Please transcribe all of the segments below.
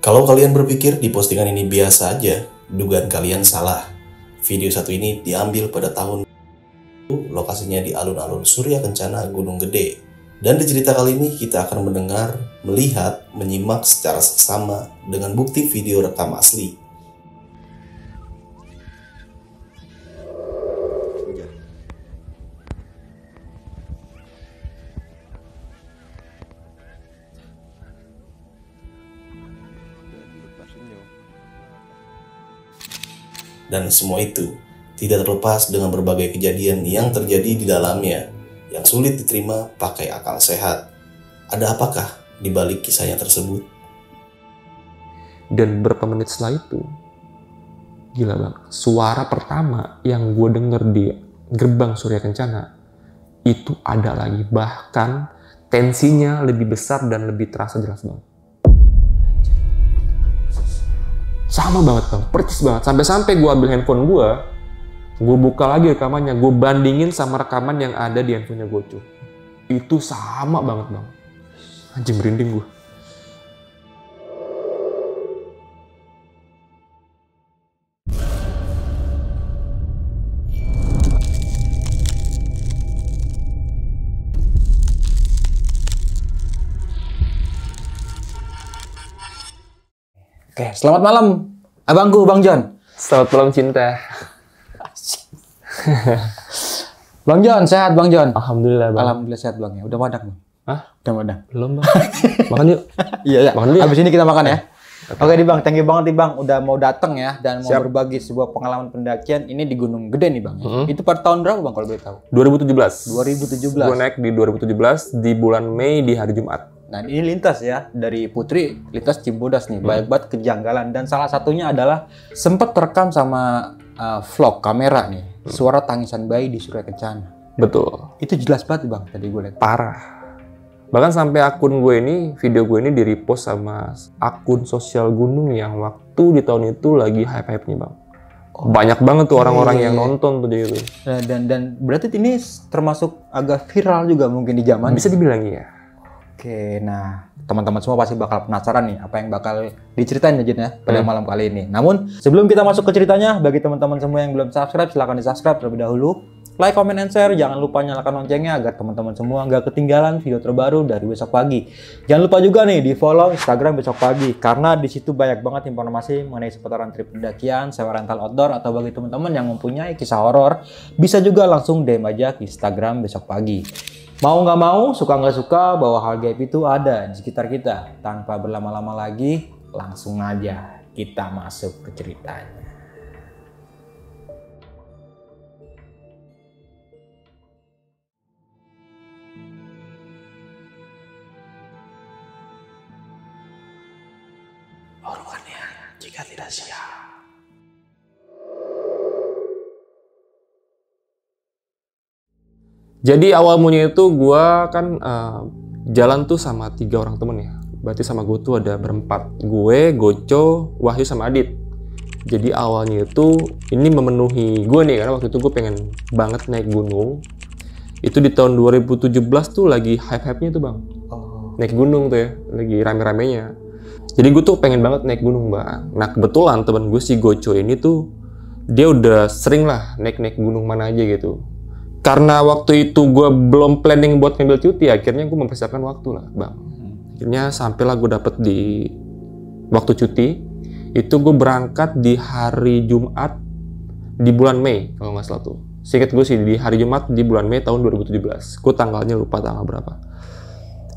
Kalau kalian berpikir di postingan ini biasa aja, dugaan kalian salah. Video satu ini diambil pada tahun lokasinya di alun-alun Surya Kencana Gunung Gede. Dan di cerita kali ini kita akan mendengar, melihat, menyimak secara seksama dengan bukti video rekam asli. Dan semua itu tidak terlepas dengan berbagai kejadian yang terjadi di dalamnya yang sulit diterima pakai akal sehat. Ada apakah di balik kisahnya tersebut? Dan beberapa menit setelah itu, gila bang, suara pertama yang gue denger di gerbang Surya Kencana itu ada lagi, bahkan tensinya lebih besar dan lebih terasa jelas banget. Sama banget bang, percis banget. Sampai-sampai gue ambil handphone gue buka lagi rekamannya, gue bandingin sama rekaman yang ada di handphonenya Goco. Itu sama banget bang. Anjing, merinding gue. Oke, selamat malam, abangku, Bang John. Selamat malam cinta. Bang John, sehat Bang John? Alhamdulillah bang. Alhamdulillah sehat Bang ya. Udah madak Bang? Hah? Udah madak? Belum bang. Makan yuk. Iya. Makan dulu ya? Abis ini kita makan ya. Oke nih Bang, thank you banget nih Bang. Udah mau datang ya dan mau berbagi sebuah pengalaman pendakian ini di Gunung Gede nih Bang. Itu pada tahun berapa Bang kalau boleh tahu? 2017. 2017. Gue naik di 2017 di bulan Mei di hari Jumat. Nah ini lintas ya, dari Putri lintas Cibodas nih, banyak banget kejanggalan. Dan salah satunya adalah sempat terekam sama vlog kamera nih, suara tangisan bayi di Surya Kencana. Betul. Itu jelas banget Bang, tadi gue lihat. Parah. Bahkan sampai akun gue ini, video gue ini di-repost sama akun sosial gunung yang waktu di tahun itu lagi hype-hype-nya Bang. Banyak banget tuh orang-orang yang nonton tuh jadi itu. Dan berarti ini termasuk agak viral juga mungkin di zaman. Bisa dibilang iya. Oke, nah teman-teman semua pasti bakal penasaran nih apa yang bakal diceritain ya Jin ya pada malam kali ini. Namun sebelum kita masuk ke ceritanya, bagi teman-teman semua yang belum subscribe, silahkan di-subscribe terlebih dahulu. Like, comment, and share. Jangan lupa nyalakan loncengnya agar teman-teman semua nggak ketinggalan video terbaru dari besok pagi. Jangan lupa juga nih di follow Instagram besok pagi karena di situ banyak banget informasi mengenai seputaran trip pendakian, sewa rental outdoor, atau bagi teman-teman yang mempunyai kisah horor bisa juga langsung DM aja ke Instagram besok pagi. Mau nggak mau, suka nggak suka, bahwa hal gaib itu ada di sekitar kita. Tanpa berlama-lama lagi, langsung aja kita masuk ke ceritanya. Orangnya jika tidak siap. Jadi awal mulanya itu gue kan jalan tuh sama 3 orang temen ya. Berarti sama gue tuh ada berempat. Gue, Goco, Wahyu, sama Adit. Jadi awalnya itu ini memenuhi gue nih, karena waktu itu gue pengen banget naik gunung. Itu di tahun 2017 tuh lagi hype-hype-nya tuh bang. Naik gunung tuh ya, lagi rame-ramenya. Jadi gue tuh pengen banget naik gunung bang. Nah kebetulan temen gue si Goco ini tuh, dia udah sering lah naik-naik gunung mana aja gitu. Karena waktu itu gue belum planning buat ngambil cuti, akhirnya gue mempersiapkan waktu lah bang. Akhirnya sampailah gue dapet di waktu cuti, itu gue berangkat di hari Jumat di bulan Mei kalau nggak salah tuh. Seinget gue sih di hari Jumat di bulan Mei tahun 2017. Gue tanggalnya lupa tanggal berapa.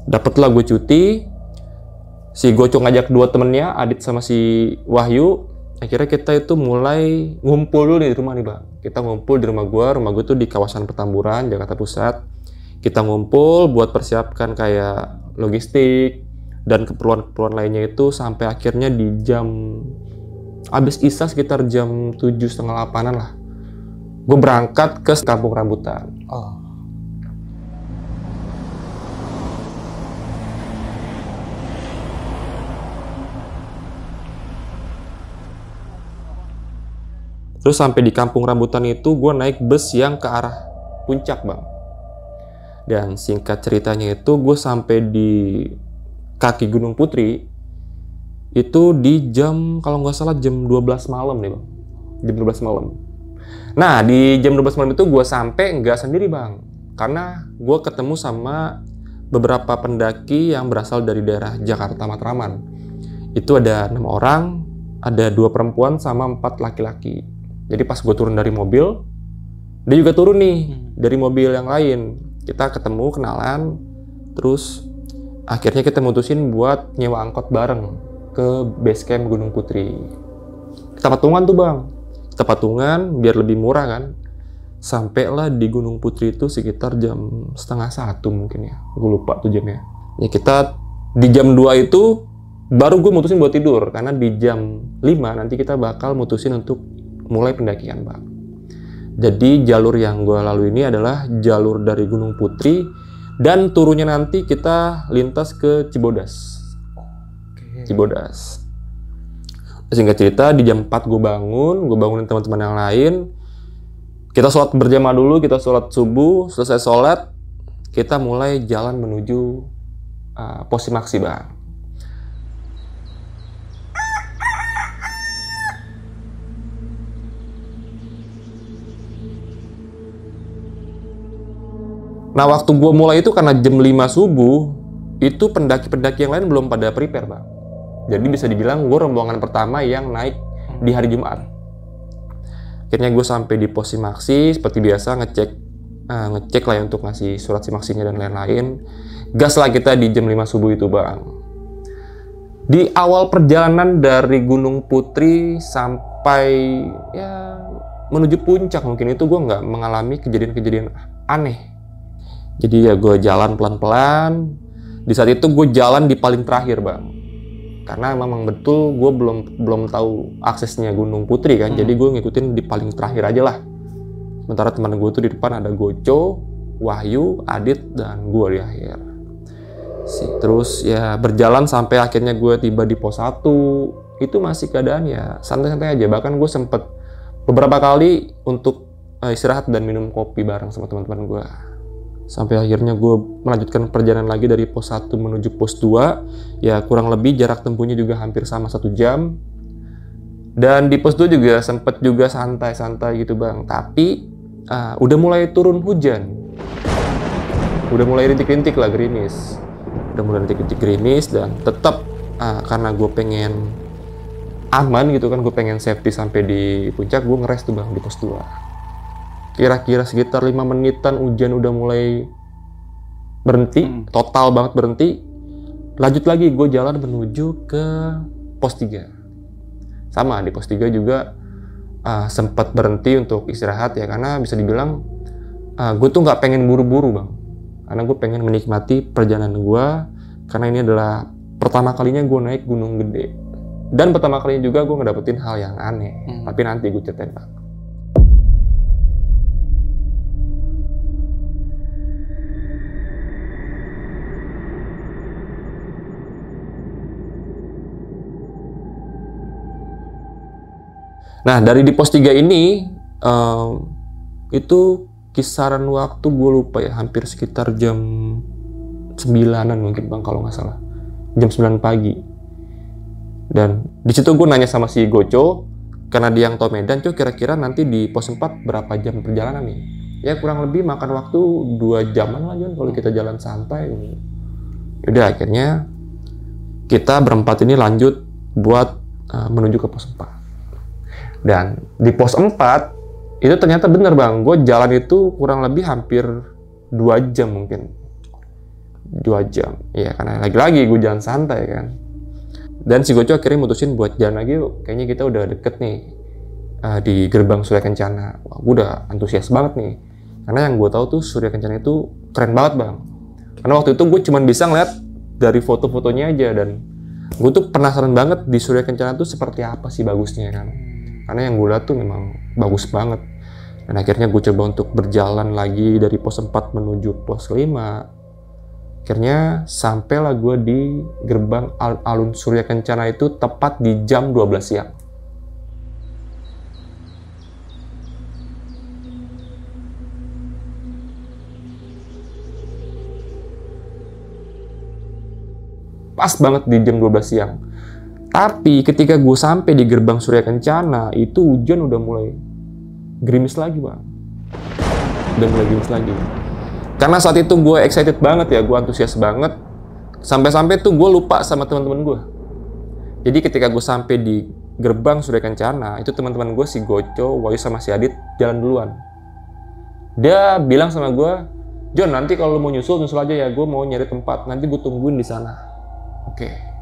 Dapetlah gue cuti, si Goco ngajak 2 temennya, Adit sama si Wahyu. Akhirnya kita itu mulai ngumpul dulu di rumah nih bang. Kita ngumpul di rumah gue tuh di kawasan Petamburan, Jakarta Pusat. Kita ngumpul buat persiapkan kayak logistik dan keperluan-keperluan lainnya itu sampai akhirnya di jam abis isya sekitar jam 7:30-8-an lah. Gue berangkat ke Kampung Rambutan. Terus sampai di Kampung Rambutan itu gue naik bus yang ke arah puncak bang. Dan singkat ceritanya itu gue sampai di kaki Gunung Putri Itu di jam, kalau nggak salah jam 12 malam nih bang. Jam 12 malam. Nah, di jam 12 malam itu gue sampai nggak sendiri bang. Karena gue ketemu sama beberapa pendaki yang berasal dari daerah Jakarta Matraman. Itu ada 6 orang, ada 2 perempuan sama 4 laki-laki. Jadi pas gue turun dari mobil, dia juga turun nih dari mobil yang lain. Kita ketemu, kenalan, terus akhirnya kita mutusin buat nyewa angkot bareng ke base camp Gunung Putri. Kita patungan tuh bang, kita patungan biar lebih murah kan. Sampailah di Gunung Putri itu sekitar jam 12:30 mungkin ya, gue lupa tuh jamnya. Ya kita di jam 2 itu baru gue mutusin buat tidur, karena di jam 5 nanti kita bakal mutusin untuk mulai pendakian bang. Jadi jalur yang gue lalui ini adalah jalur dari Gunung Putri, dan turunnya nanti kita lintas ke Cibodas. Cibodas. Singkat cerita, di jam 4 gue bangunin teman-teman yang lain. Kita sholat berjamaah dulu, kita sholat subuh. Selesai sholat, kita mulai jalan menuju pos Simaksi bang. Nah, waktu gue mulai itu karena jam 5 subuh, itu pendaki-pendaki yang lain belum pada prepare bang. Jadi bisa dibilang gue rombongan pertama yang naik di hari Jumat. Akhirnya gue sampai di pos Simaksi, seperti biasa ngecek lah ya untuk ngasih surat Simaksinya dan lain-lain. Gas lah kita di jam 5 subuh itu bang. Di awal perjalanan dari Gunung Putri sampai ya menuju puncak mungkin itu gue nggak mengalami kejadian-kejadian aneh. Jadi ya gue jalan pelan-pelan. Di saat itu gue jalan di paling terakhir bang. Karena memang betul gue belum tahu aksesnya Gunung Putri kan, jadi gue ngikutin di paling terakhir aja lah. Sementara teman gue tuh di depan ada Goco, Wahyu, Adit, dan gue di akhir. Terus ya berjalan sampai akhirnya gue tiba di pos 1. Itu masih keadaan ya santai-santai aja. Bahkan gue sempet beberapa kali untuk istirahat dan minum kopi bareng sama teman-teman gue. Sampai akhirnya gue melanjutkan perjalanan lagi dari pos 1 menuju pos 2. Ya kurang lebih jarak tempuhnya juga hampir sama 1 jam. Dan di pos 2 juga sempet juga santai-santai gitu bang. Tapi udah mulai turun hujan. Udah mulai rintik-rintik lah, gerimis. Udah mulai rintik-rintik gerimis, dan tetap karena gue pengen aman gitu kan, gue pengen safety sampai di puncak, gue ngeres tuh bang di pos 2. Kira-kira sekitar 5 menitan hujan udah mulai berhenti, total banget berhenti. Lanjut lagi, gue jalan menuju ke pos 3. Sama, di pos 3 juga sempat berhenti untuk istirahat ya, karena bisa dibilang gue tuh nggak pengen buru-buru bang. Karena gue pengen menikmati perjalanan gue, karena ini adalah pertama kalinya gue naik Gunung Gede. Dan pertama kalinya juga gue ngedapetin hal yang aneh. Tapi nanti gue ceritain bang. Nah, dari di pos 3 ini, itu kisaran waktu gue lupa ya, hampir sekitar jam 9-an mungkin bang, kalau nggak salah. Jam 9 pagi. Dan di situ gue nanya sama si Goco, karena dia yang tau Medan, kira-kira nanti di pos 4 berapa jam perjalanan nih? Ya kurang lebih makan waktu 2 jaman lah Jon, kalau kita jalan santai. Yaudah, akhirnya kita berempat ini lanjut buat menuju ke pos 4. Dan di pos 4 itu ternyata bener bang, gue jalan itu kurang lebih hampir 2 jam mungkin. 2 jam, ya karena lagi-lagi gue jalan santai kan. Dan si Goco akhirnya mutusin buat jalan lagi yuk, kayaknya kita udah deket nih di gerbang Surya Kencana. Wah, gue udah antusias banget nih, karena yang gue tahu tuh Surya Kencana itu keren banget bang. Karena waktu itu gue cuma bisa ngeliat dari foto-fotonya aja, dan gue tuh penasaran banget di Surya Kencana tuh seperti apa sih bagusnya kan. Karena yang gue lihat tuh memang bagus banget. Dan akhirnya gue coba untuk berjalan lagi dari pos 4 menuju pos 5. Akhirnya sampailah gue di gerbang alun Surya Kencana itu tepat di jam 12 siang. Pas banget di jam 12 siang. Tapi ketika gue sampai di gerbang Surya Kencana, itu hujan udah mulai gerimis lagi, Bang. Udah mulai gerimis lagi. Karena saat itu gue excited banget ya, gue antusias banget. Sampai-sampai tuh gue lupa sama teman-teman gue. Jadi ketika gue sampai di gerbang Surya Kencana, itu teman-teman gue si Goco, Wahyu sama si Adit jalan duluan. Dia bilang sama gue, John, nanti kalau mau nyusul aja ya, gue mau nyari tempat, nanti gue tungguin di sana. Oke.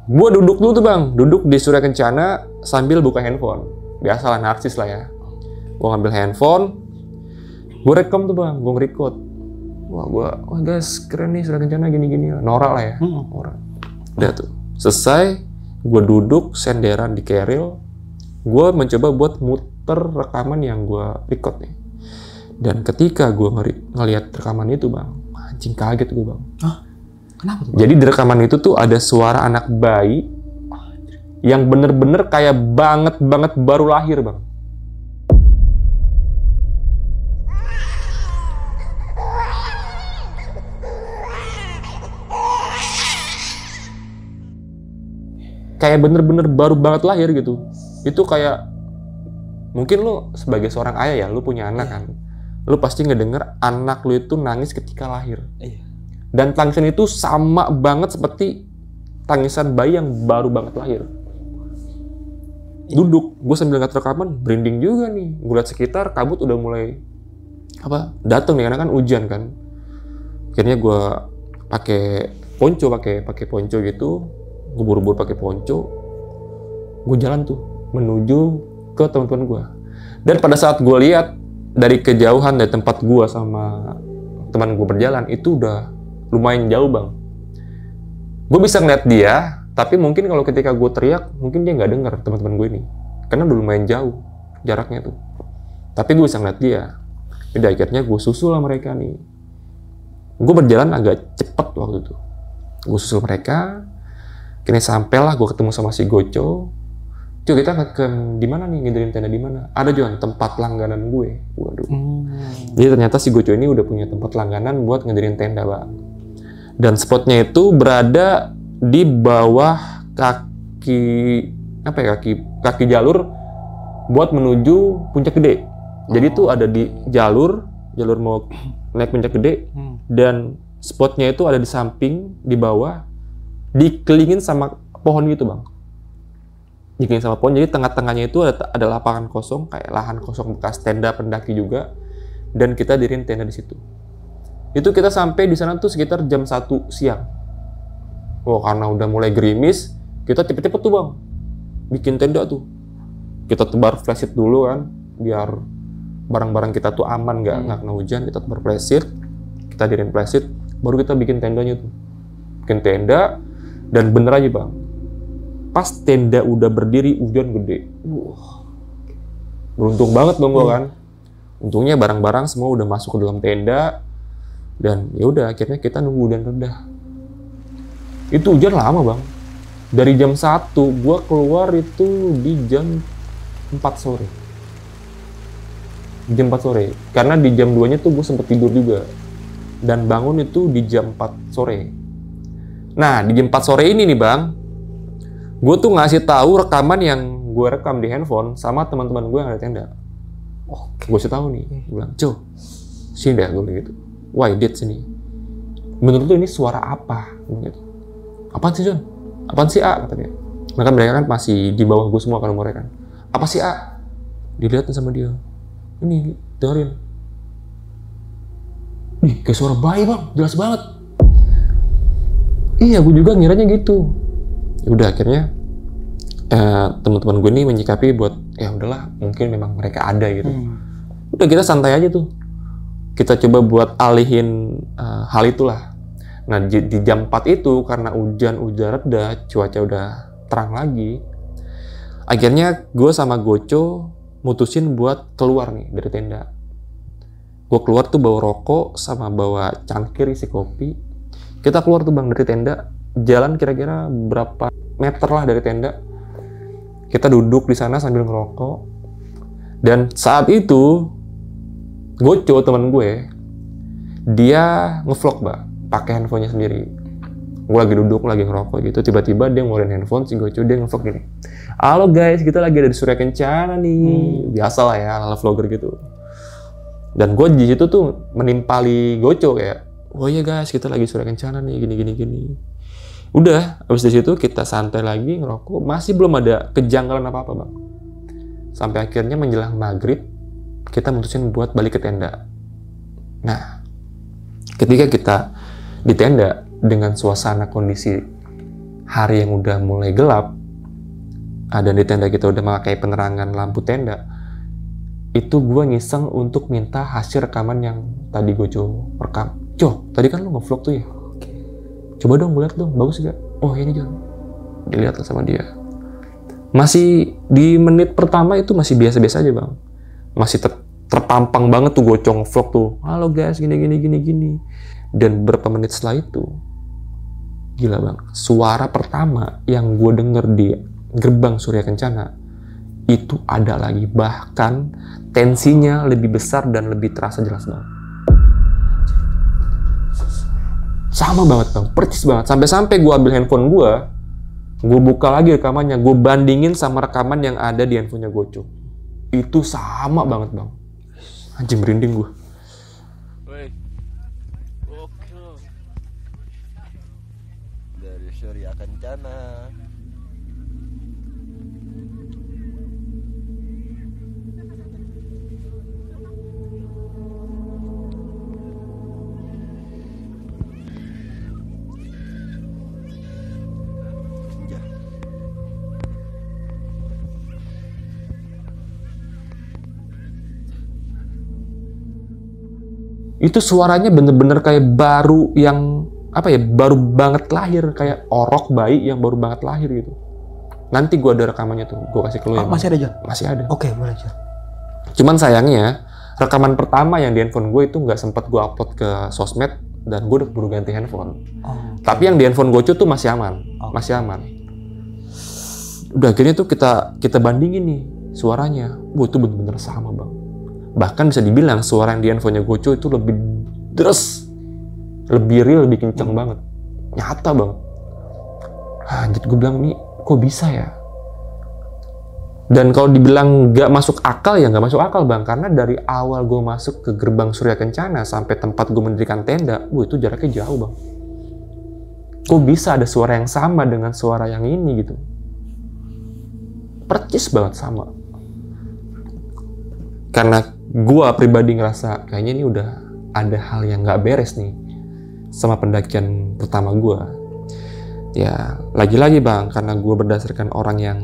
Gue duduk dulu tuh, Bang, duduk di Surya Kencana sambil buka handphone. Biasalah, narsis lah ya. Gue ngambil handphone, gue rekam tuh, Bang, gue nge-record. Wah guys, keren nih Surya Kencana gini-gini. Norak lah ya. Norak. Udah tuh, selesai, gue duduk senderan di keril, gue mencoba buat muter rekaman yang gue record nih. Dan ketika gue ngeliat rekaman itu, Bang, anjing kaget gue, Bang. Hah? Kenapa tuh, Bang? Jadi di rekaman itu tuh ada suara anak bayi yang bener-bener kayak banget baru lahir, Bang. Kayak bener-bener baru banget lahir gitu. Itu kayak, mungkin lo sebagai seorang ayah ya, lo punya anak kan. Lo pasti ngedenger anak lo itu nangis ketika lahir. Dan tangisan itu sama banget seperti tangisan bayi yang baru banget lahir. Duduk, gue sambil ngeliat rekaman, merinding juga nih. Gue liat sekitar, kabut udah mulai dateng nih, karena kan hujan kan. Akhirnya gue pakai ponco gitu. Gue buru-buru pakai ponco, gue jalan tuh menuju ke teman-teman gue. Dan pada saat gue lihat dari kejauhan dari tempat gue sama teman gue berjalan, itu udah lumayan jauh, Bang. Gue bisa ngeliat dia, tapi mungkin kalau ketika gue teriak, mungkin dia nggak dengar teman-teman gue ini, karena udah lumayan jauh jaraknya tuh. Tapi gue bisa ngeliat dia. Jadi akhirnya gue susul lah mereka nih. Gue berjalan agak cepet waktu itu. Gue susul mereka. Kini sampailah gue ketemu sama si Goco. Cuy, kita akan di mana nih, ngindarin tenda di mana? Ada juga tempat langganan gue. Waduh. Jadi ternyata si Goco ini udah punya tempat langganan buat ngindarin tenda, Bang. Dan spotnya itu berada di bawah kaki jalur buat menuju Puncak Gede. Jadi tuh ada di jalur mau naik Puncak Gede, dan spotnya itu ada di samping, di bawah, dikelilingin sama pohon gitu, Bang. Dikelilingin sama pohon, jadi tengah-tengahnya itu ada lapangan kosong, kayak lahan kosong bekas tenda pendaki juga, dan kita diriin tenda di situ. Itu kita sampai di sana tuh sekitar jam 1 siang. Karena udah mulai gerimis, kita cepet-cepet tuh, Bang, bikin tenda tuh. Kita tebar flashlight dulu kan, biar barang-barang kita tuh aman, nggak kena hujan. Kita tebar flashlight, kita diriin flashlight, baru kita bikin tendanya tuh. Bikin tenda. Dan bener aja, Bang, pas tenda udah berdiri, hujan gede. Beruntung banget dong gua kan. Untungnya barang-barang semua udah masuk ke dalam tenda, dan ya udah akhirnya kita nunggu hujan reda. Itu hujan lama, Bang. Dari jam 1 gua keluar itu di jam 4 sore. Jam 4 sore. Karena di jam 2-nya tuh gue sempet tidur juga. Dan bangun itu di jam 4 sore. Nah, di jam 4 sore ini nih, Bang, gue tuh ngasih tahu rekaman yang gue rekam di handphone sama teman-teman gue yang ada tenda. Gue kasih tahu nih, gue bilang, "Co, sini deh," gue bilang gitu. "Why did sini? Menurut lu ini suara apa?" Gitu. "Apaan sih, John? Apaan sih, A?" kata dia. Mereka kan masih di bawah gue semua kan umurnya kan. "Apa sih, A?" Dilihatin sama dia. "Ini, dengerin. Nih, kayak suara bayi, Bang, jelas banget." Iya, gue juga ngiranya gitu. Ya udah, akhirnya teman-teman gue ini menyikapi buat, ya udahlah, mungkin memang mereka ada gitu. Udah, kita santai aja tuh. Kita coba buat alihin hal itulah. Nah, di jam 4 itu, karena hujan udah reda, cuaca udah terang lagi, akhirnya gue sama Goco mutusin buat keluar nih dari tenda. Gue keluar tuh bawa rokok sama bawa cangkir isi kopi. Kita keluar tuh, Bang, dari tenda, jalan kira-kira berapa meter lah dari tenda. Kita duduk di sana sambil ngerokok. Dan saat itu Goco, teman gue, dia ngevlog, Mbak, pakai handphonenya sendiri. Gue lagi duduk, lagi ngerokok gitu, tiba-tiba dia ngeluarin handphone, si Goco dia nge-vlog gini. Halo guys, kita lagi ada di Surya Kencana nih. Biasa lah ya, ala vlogger gitu. Dan gue di situ tuh menimpali Goco kayak, oh iya guys, kita lagi Surya Kencana nih, gini. Udah, habis dari situ kita santai lagi ngerokok, masih belum ada kejanggalan apa-apa bang. Sampai akhirnya menjelang maghrib, kita mutusin buat balik ke tenda. Nah, ketika kita di tenda dengan suasana kondisi hari yang udah mulai gelap, dan di tenda kita udah memakai penerangan lampu tenda, itu gue ngiseng untuk minta hasil rekaman yang tadi gue rekam. Tadi kan lu nge-vlog tuh ya? Coba dong, gue liat dong, bagus gak? Oh ini John. Dilihat sama dia. Masih di menit pertama itu masih biasa-biasa aja bang. Masih terpampang banget tuh Goco nge-vlog tuh. Halo guys, gini. Dan beberapa menit setelah itu, gila bang, suara pertama yang gue denger di gerbang Surya Kencana itu ada lagi, bahkan tensinya lebih besar dan lebih terasa jelas banget. Sama banget bang, percis banget. Sampai-sampai gue ambil handphone gue buka lagi rekamannya, gue bandingin sama rekaman yang ada di handphonenya Goco. Itu sama banget bang. Anjing, merinding gue. Dari Surya Kencana. Itu suaranya bener-bener kayak baru yang baru banget lahir, kayak orok bayi yang baru banget lahir gitu. Nanti gue ada rekamannya tuh, gue kasih ke lu ya. Masih ada John? Masih ada. Oke, boleh John. Cuman sayangnya rekaman pertama yang di handphone gue itu nggak sempat gue upload ke sosmed dan gue udah buru ganti handphone. Tapi yang di handphone Goco tuh masih aman, masih aman. Udah akhirnya tuh kita bandingin nih suaranya, itu bener-bener sama bang. Bahkan bisa dibilang suara yang di handphonenya Goco itu lebih deres, lebih real, lebih kenceng banget, nyata banget. Anjir, gue bilang nih kok bisa ya? Dan kalau dibilang nggak masuk akal ya nggak masuk akal bang, karena dari awal gue masuk ke gerbang Surya Kencana sampai tempat gue mendirikan tenda, itu jaraknya jauh bang. Kok bisa ada suara yang sama dengan suara yang ini gitu? Percis banget sama. Karena gue pribadi ngerasa kayaknya ini udah ada hal yang nggak beres nih sama pendakian pertama gue. Ya lagi-lagi bang, karena gue berdasarkan orang yang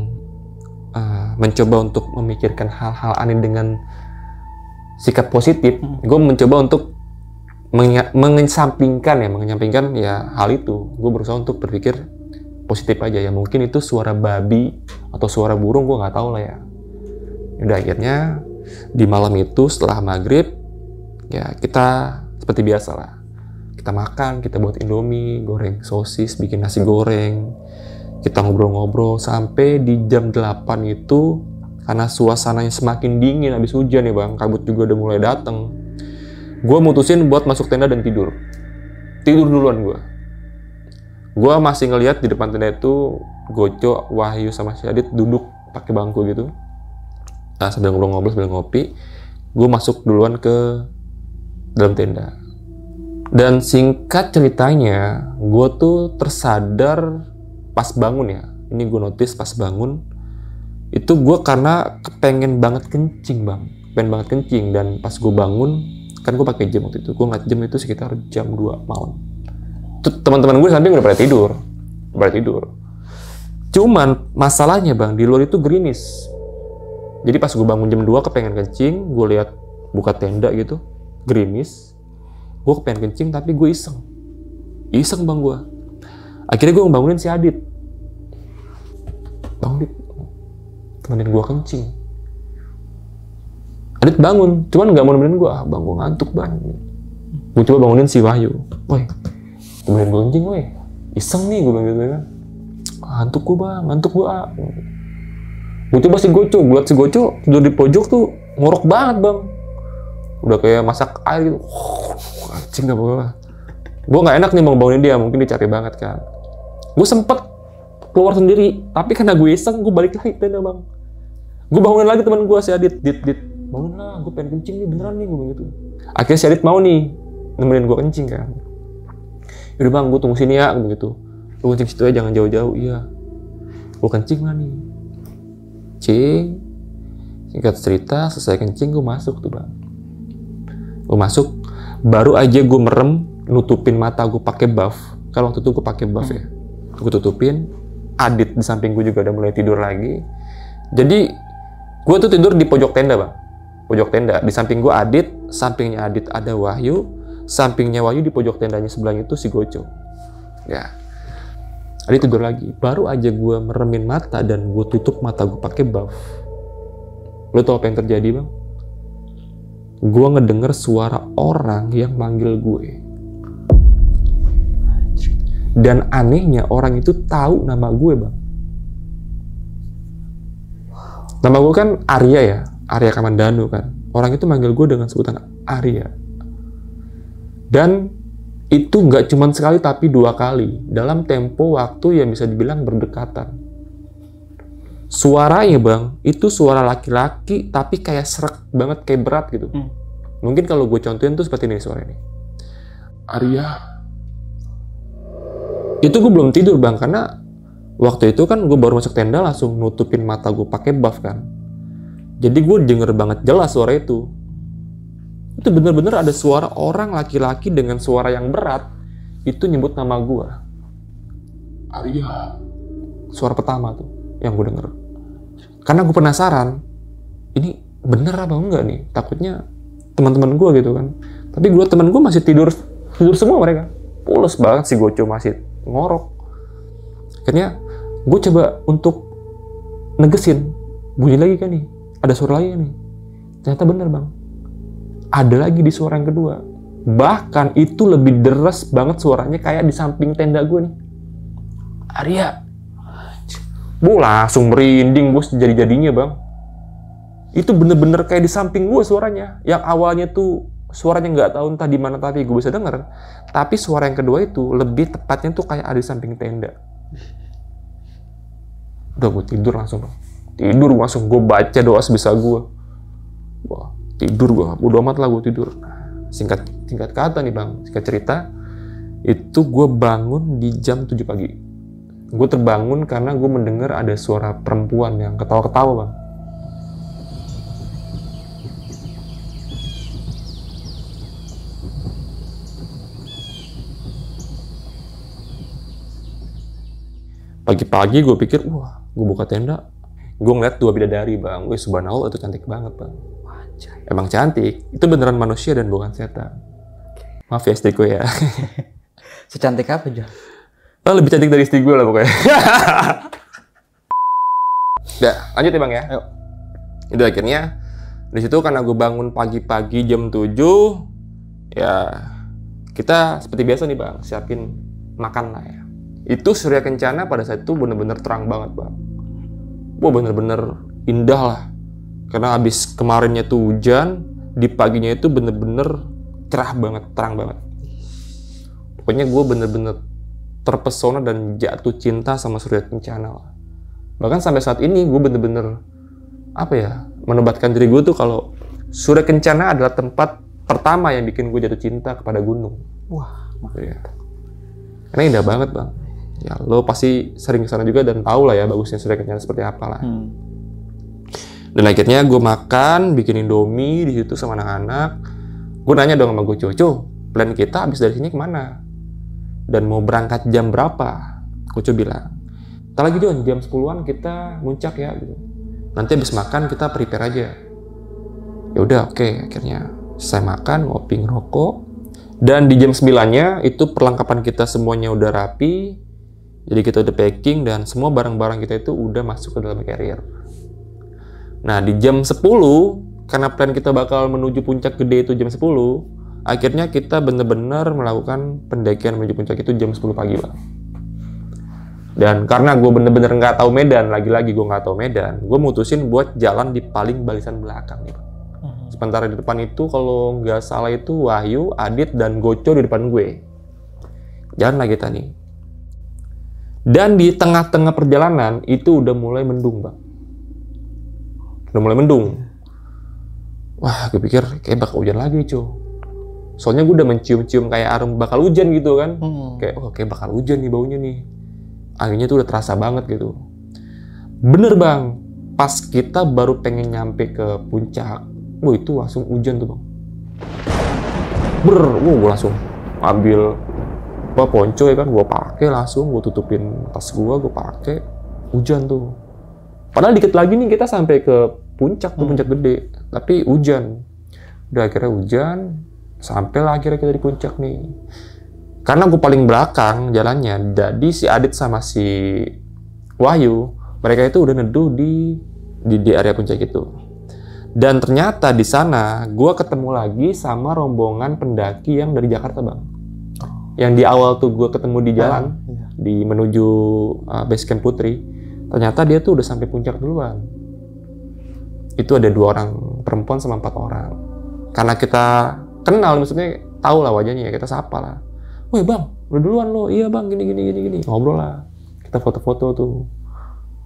mencoba untuk memikirkan hal-hal aneh dengan sikap positif, gue mencoba untuk mengesampingkan ya hal itu. Gue berusaha untuk berpikir positif aja ya, mungkin itu suara babi atau suara burung, gue nggak tahu lah ya. Udah akhirnya di malam itu setelah maghrib ya kita seperti biasa lah, kita makan, kita buat indomie, goreng sosis, bikin nasi goreng, kita ngobrol-ngobrol sampai di jam 8 itu. Karena suasananya semakin dingin habis hujan ya bang, kabut juga udah mulai datang, gue mutusin buat masuk tenda dan tidur duluan. Gue masih ngelihat di depan tenda itu Goco, Wahyu sama si Adit duduk pakai bangku gitu. Nah, sambil ngobrol-ngobrol, sambil ngopi, gue masuk duluan ke dalam tenda. Dan singkat ceritanya, gue tuh tersadar pas bangun ya. Ini gue notice pas bangun, itu gue karena kepengen banget kencing bang. Dan pas gue bangun, kan gue pakai jam waktu itu. Gue ngeliat jam itu sekitar jam 2 malam. Tuh teman-teman gue di samping udah pada tidur. Cuman masalahnya bang, di luar itu gerimis. Jadi pas gue bangun jam 2 kepengen kencing, gue lihat buka tenda gitu, gerimis. Gue kepengen kencing tapi gue iseng bang gue. Akhirnya gue ngebangunin si Adit. Bang Dit, temenin gue kencing. Adit bangun, cuman nggak mau nemenin gue. Bang, gue ngantuk bang. Gue coba bangunin si Wahyu. Woi, temenin gue kencing woi. Iseng nih gue bilang gitu kan. Ngantuk gue bang, ngantuk gue. Gue coba si Goco, gue liat si Goco tidur di pojok tuh ngorok banget bang. Udah kayak masak air gitu. Anjing gak apa-apa. Gue nggak enak nih mau bangunin dia, mungkin dia capek banget kan. Gue sempet keluar sendiri, tapi karena gue iseng, gue balik lagi ke tenda bang. Gue bangunin lagi teman gue si Adit, Dit, bangun lah, gue pengen kencing nih beneran nih, gue bilang gitu. Akhirnya si Adit mau nih nemenin gue kencing kan. Yaudah bang, gue tunggu sini ya, begitu. Lu kencing situ aja, jangan jauh-jauh. Iya. Gue kencing lah nih. Kencing. Singkat cerita, selesai kencing, gue masuk tuh bang. Gue masuk, baru aja gue merem, nutupin mata gue pakai buff. Kalau waktu itu gue pakai buff ya. Gue tutupin. Adit di samping gue juga udah mulai tidur lagi. Jadi gue tuh tidur di pojok tenda bang. Pojok tenda. Di samping gue Adit, sampingnya Adit ada Wahyu, sampingnya Wahyu di pojok tendanya sebelahnya itu si Goco. Ya. Adit tidur lagi. Baru aja gue meremin mata dan gue tutup mata gue pakai buff. Lo tau apa yang terjadi bang? Gue ngedenger suara orang yang manggil gue. Dan anehnya orang itu tahu nama gue bang. Nama gue kan Arya ya, Arya Kamandanu kan. Orang itu manggil gue dengan sebutan Arya. Dan itu nggak cuma sekali tapi 2 kali dalam tempo waktu yang bisa dibilang berdekatan. Suaranya bang, itu suara laki-laki tapi kayak serak banget, kayak berat gitu. Mungkin kalau gue contohin tuh seperti ini suara ini. Arya. Itu gue belum tidur bang, karena waktu itu kan gue baru masuk tenda langsung nutupin mata gue pakai buff kan. Jadi gue denger banget jelas suara itu. Itu bener-bener ada suara orang laki-laki dengan suara yang berat. Itu nyebut nama gue. Arya. Suara pertama tuh yang gue denger. Karena gue penasaran, ini bener apa enggak nih? Takutnya teman-teman gue gitu kan. Tapi gue teman gue masih tidur semua mereka. Pules banget si Goco masih ngorok. Akhirnya gue coba untuk negesin, bunyi lagi kan nih, ada suara lagi kan nih. Ternyata bener bang, ada lagi di suara yang kedua. Bahkan itu lebih deras banget suaranya, kayak di samping tenda gue nih. Arya. Gue langsung merinding, gue jadi-jadinya bang. Itu bener-bener kayak di samping gue suaranya. Yang awalnya tuh suaranya nggak tahu entah di mana tapi gue bisa denger. Tapi suara yang kedua itu lebih tepatnya tuh kayak ada di samping tenda. Udah gue tidur langsung bang. Tidur langsung, gue baca doa sebisa gue. Wah, tidur gue, udah amat lah gue tidur. Singkat kata nih bang, singkat cerita, itu gue bangun di jam 7 pagi. Gue terbangun karena gue mendengar ada suara perempuan yang ketawa-ketawa bang. Pagi-pagi gue pikir, wah, gue buka tenda, gue ngeliat 2 bidadari bang. Wih, subhanallah, itu cantik banget bang. Emang cantik, itu beneran manusia dan bukan setan. Maaf ya istri gue ya. Secantik apa John? Oh, lebih cantik dari istri gue lah pokoknya. Ya, lanjut ya bang ya. Ayo. Itu akhirnya di situ karena gue bangun pagi-pagi jam 7, ya kita seperti biasa nih bang, siapin makan lah ya. Itu Surya Kencana pada saat itu bener-bener terang banget bang. Wah, bener-bener indah lah. Karena habis kemarinnya tuh hujan, di paginya itu bener-bener cerah banget, terang banget. Pokoknya gue bener-bener terpesona dan jatuh cinta sama Surya Kencana lah. Bahkan sampai saat ini gue bener-bener menobatkan diri gue tuh kalau Surya Kencana adalah tempat pertama yang bikin gue jatuh cinta kepada gunung. Wah, ya. Karena indah banget bang. Ya lo pasti sering kesana juga dan tau lah ya bagusnya Surya Kencana seperti apa lah. Dan akhirnya gue makan, bikin Indomie di situ sama anak-anak. Gue nanya dong sama Goco, plan kita abis dari sini kemana? Dan mau berangkat jam berapa? Goco bilang, ntar lagi John, jam 10-an kita muncak ya. Gitu. Nanti abis makan kita prepare aja. Ya udah, oke. Akhirnya selesai makan, ngopi, ngerokok. Dan di jam 9-nya itu perlengkapan kita semuanya udah rapi. Jadi kita udah packing dan semua barang-barang kita itu udah masuk ke dalam carrier. Nah di jam 10, karena plan kita bakal menuju puncak gede itu jam 10, akhirnya kita bener-bener melakukan pendakian menuju puncak itu jam 10 pagi bang. Dan karena gue bener-bener nggak tahu medan, lagi-lagi gue nggak tahu medan, gue mutusin buat jalan di paling barisan belakang nih bang. Sementara di depan itu kalau nggak salah itu Wahyu, Adit, dan Goco di depan gue. Jalan lah kita nih. Dan di tengah-tengah perjalanan itu udah mulai mendung, Bang. Udah mulai mendung. Wah, gue pikir kayak bakal hujan lagi, cuy. Soalnya gue udah mencium-cium kayak aroma bakal hujan gitu kan. Kayak, oh kayak bakal hujan nih baunya nih. Anginnya tuh udah terasa banget gitu. Bener, Bang. Pas kita baru pengen nyampe ke puncak, itu langsung hujan tuh, Bang. Gue langsung ambil ponco ya kan, gue pakai langsung, gue tutupin tas gue pakai. Hujan tuh. Padahal dikit lagi nih kita sampai ke puncak tuh, puncak gede, tapi hujan. Udah akhirnya hujan, sampailah akhirnya kita di puncak nih. Karena gue paling belakang jalannya, jadi si Adit sama si Wahyu, mereka itu udah neduh di area puncak itu. Dan ternyata di sana gue ketemu lagi sama rombongan pendaki yang dari Jakarta, Bang. Yang di awal tuh gue ketemu di jalan, di menuju base camp Putri. Ternyata dia tuh udah sampai puncak duluan. Itu ada 2 orang perempuan sama 4 orang. Karena kita kenal, maksudnya tahu lah wajahnya, ya kita sapa lah. Woi Bang, udah duluan lo. Iya Bang, gini. Ngobrol lah. Kita foto-foto tuh.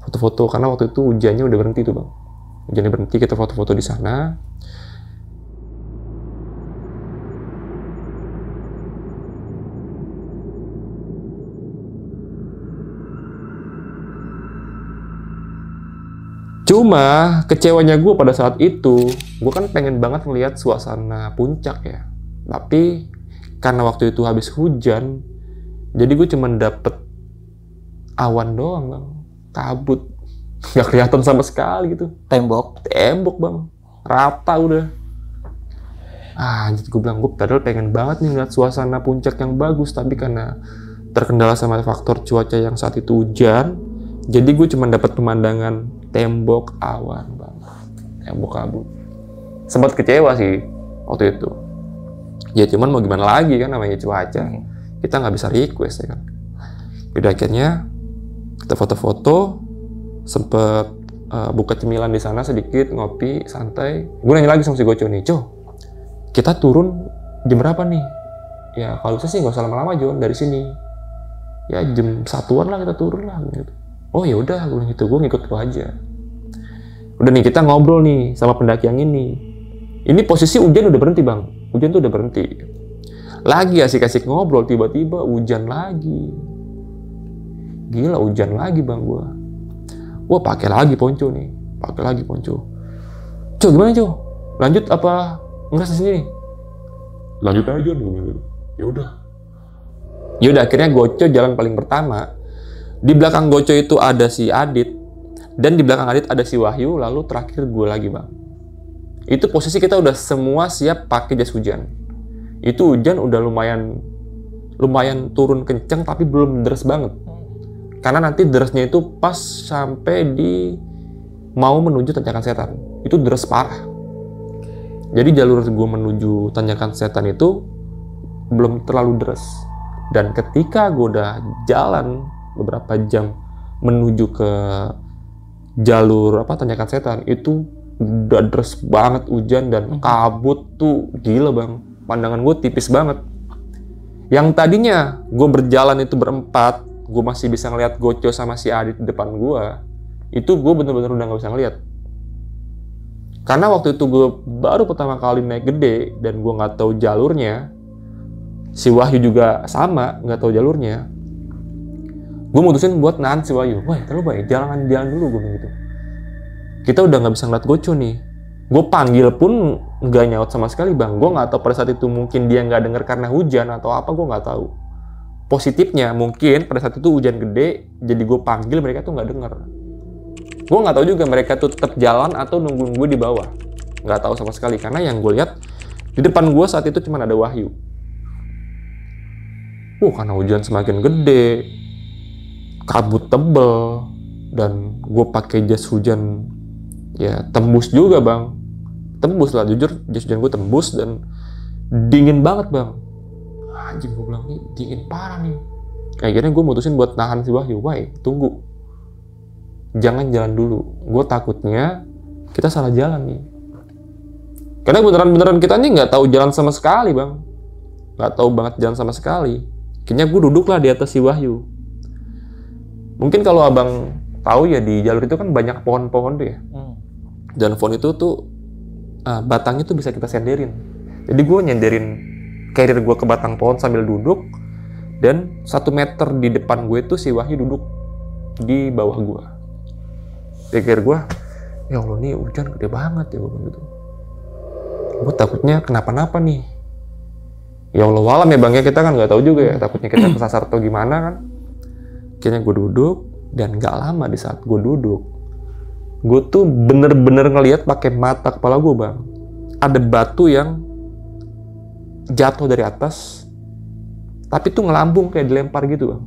Foto-foto, karena waktu itu hujannya udah berhenti tuh, Bang. Hujannya berhenti, kita foto-foto di sana. Cuma kecewanya gue pada saat itu, gue kan pengen banget ngeliat suasana puncak ya. Tapi karena waktu itu habis hujan, jadi gue cuma dapet awan doang, Bang. Kabut. Gak kelihatan sama sekali gitu. Tembok, Bang. Rata udah. Jadi gue bilang, gue padahal pengen banget nih ngeliat suasana puncak yang bagus, tapi karena terkendala sama faktor cuaca yang saat itu hujan, jadi gue cuma dapat pemandangan tembok awan, Bang. Tembok kabut. Sempat kecewa sih waktu itu. Ya cuman mau gimana lagi kan, namanya cuaca. Kita nggak bisa request ya kan. Pada akhirnya kita foto-foto, sempet buka cemilan di sana sedikit, ngopi, santai. Gue nanya lagi sama si Goco nih, kita turun jam berapa nih? Ya kalau bisa sih nggak usah lama-lama, Jon, dari sini. Ya jam 1-an lah kita turun lah gitu. Oh ya udah, gue ngikut lo aja. Udah nih kita ngobrol nih sama pendaki yang ini. Ini posisi hujan udah berhenti, Bang. Hujan tuh udah berhenti. Lagi asik-asik ngobrol, tiba-tiba hujan lagi. Gila, hujan lagi, Bang, gua. Wah, pakai lagi ponco nih. Gimana, Lanjut apa ngeras di sini? Lanjut aja nih. Ya udah, akhirnya Goco jalan paling pertama. Di belakang Goco itu ada si Adit, dan di belakang Adit ada si Wahyu, lalu terakhir gue lagi, Bang. Itu posisi kita udah semua siap pakai jas hujan. Itu hujan udah lumayan turun kenceng, tapi belum deras banget. Karena nanti derasnya itu pas sampai di mau menuju Tanjakan Setan. Itu deras parah. Jadi jalur gue menuju Tanjakan Setan itu belum terlalu deras. Dan ketika gue udah jalan beberapa jam menuju ke jalur Tanjakan Setan, itu udah deras banget hujan dan kabut tuh gila, Bang. Pandangan gue tipis banget. Yang tadinya gue berjalan itu berempat, gue masih bisa ngeliat Goco sama si Adit di depan gue, itu gue bener-bener udah gak bisa ngeliat. Karena waktu itu gue baru pertama kali naik gede dan gue gak tahu jalurnya. Si Wahyu juga sama, gak tahu jalurnya. Gue mutusin buat nahan si Wahyu. Wah, terlalu baik, jalan dulu, gue bilang gitu. Kita udah gak bisa ngeliat Goco nih. Gue panggil pun gak nyaut sama sekali, Bang. Gue gak tahu pada saat itu mungkin dia gak denger karena hujan atau apa, gue gak tahu. Positifnya mungkin pada saat itu hujan gede, jadi gue panggil mereka tuh gak denger. Gue gak tahu juga mereka tuh tetap jalan atau nungguin gue di bawah. Gak tahu sama sekali, karena yang gue lihat di depan gue saat itu cuma ada Wahyu. Karena hujan semakin gede, kabut tebel, dan gue pakai jas hujan ya tembus juga, Bang. Tembus lah, jujur jas hujan gue tembus dan dingin banget, Bang. Anjing, gue bilang nih dingin parah nih. Akhirnya gue mutusin buat nahan si Wahyu. Wah, tunggu, jangan jalan dulu. Gue takutnya kita salah jalan nih. Karena beneran kita nih nggak tahu jalan sama sekali, Bang. Nggak tahu banget jalan sama sekali. Akhirnya gue duduk lah di atas si Wahyu. Mungkin kalau abang tahu ya, di jalur itu kan banyak pohon-pohon tuh ya. Dan pohon itu tuh batangnya tuh bisa kita senderin. Jadi gue nyenderin carrier gue ke batang pohon sambil duduk. Dan 1 meter di depan gue tuh si Wahyu duduk di bawah gue. Pikir gue, ya Allah nih hujan gede banget ya, gue bilang gitu. Gue takutnya kenapa-napa nih. Ya Allah walam ya bang ya, kita kan nggak tahu juga ya, takutnya kita kesasar atau gimana kan. Akhirnya gue duduk, dan nggak lama di saat gue duduk, gue tuh bener-bener ngelihat pakai mata kepala gue bang, ada batu yang jatuh dari atas, tapi tuh ngelambung kayak dilempar gitu bang.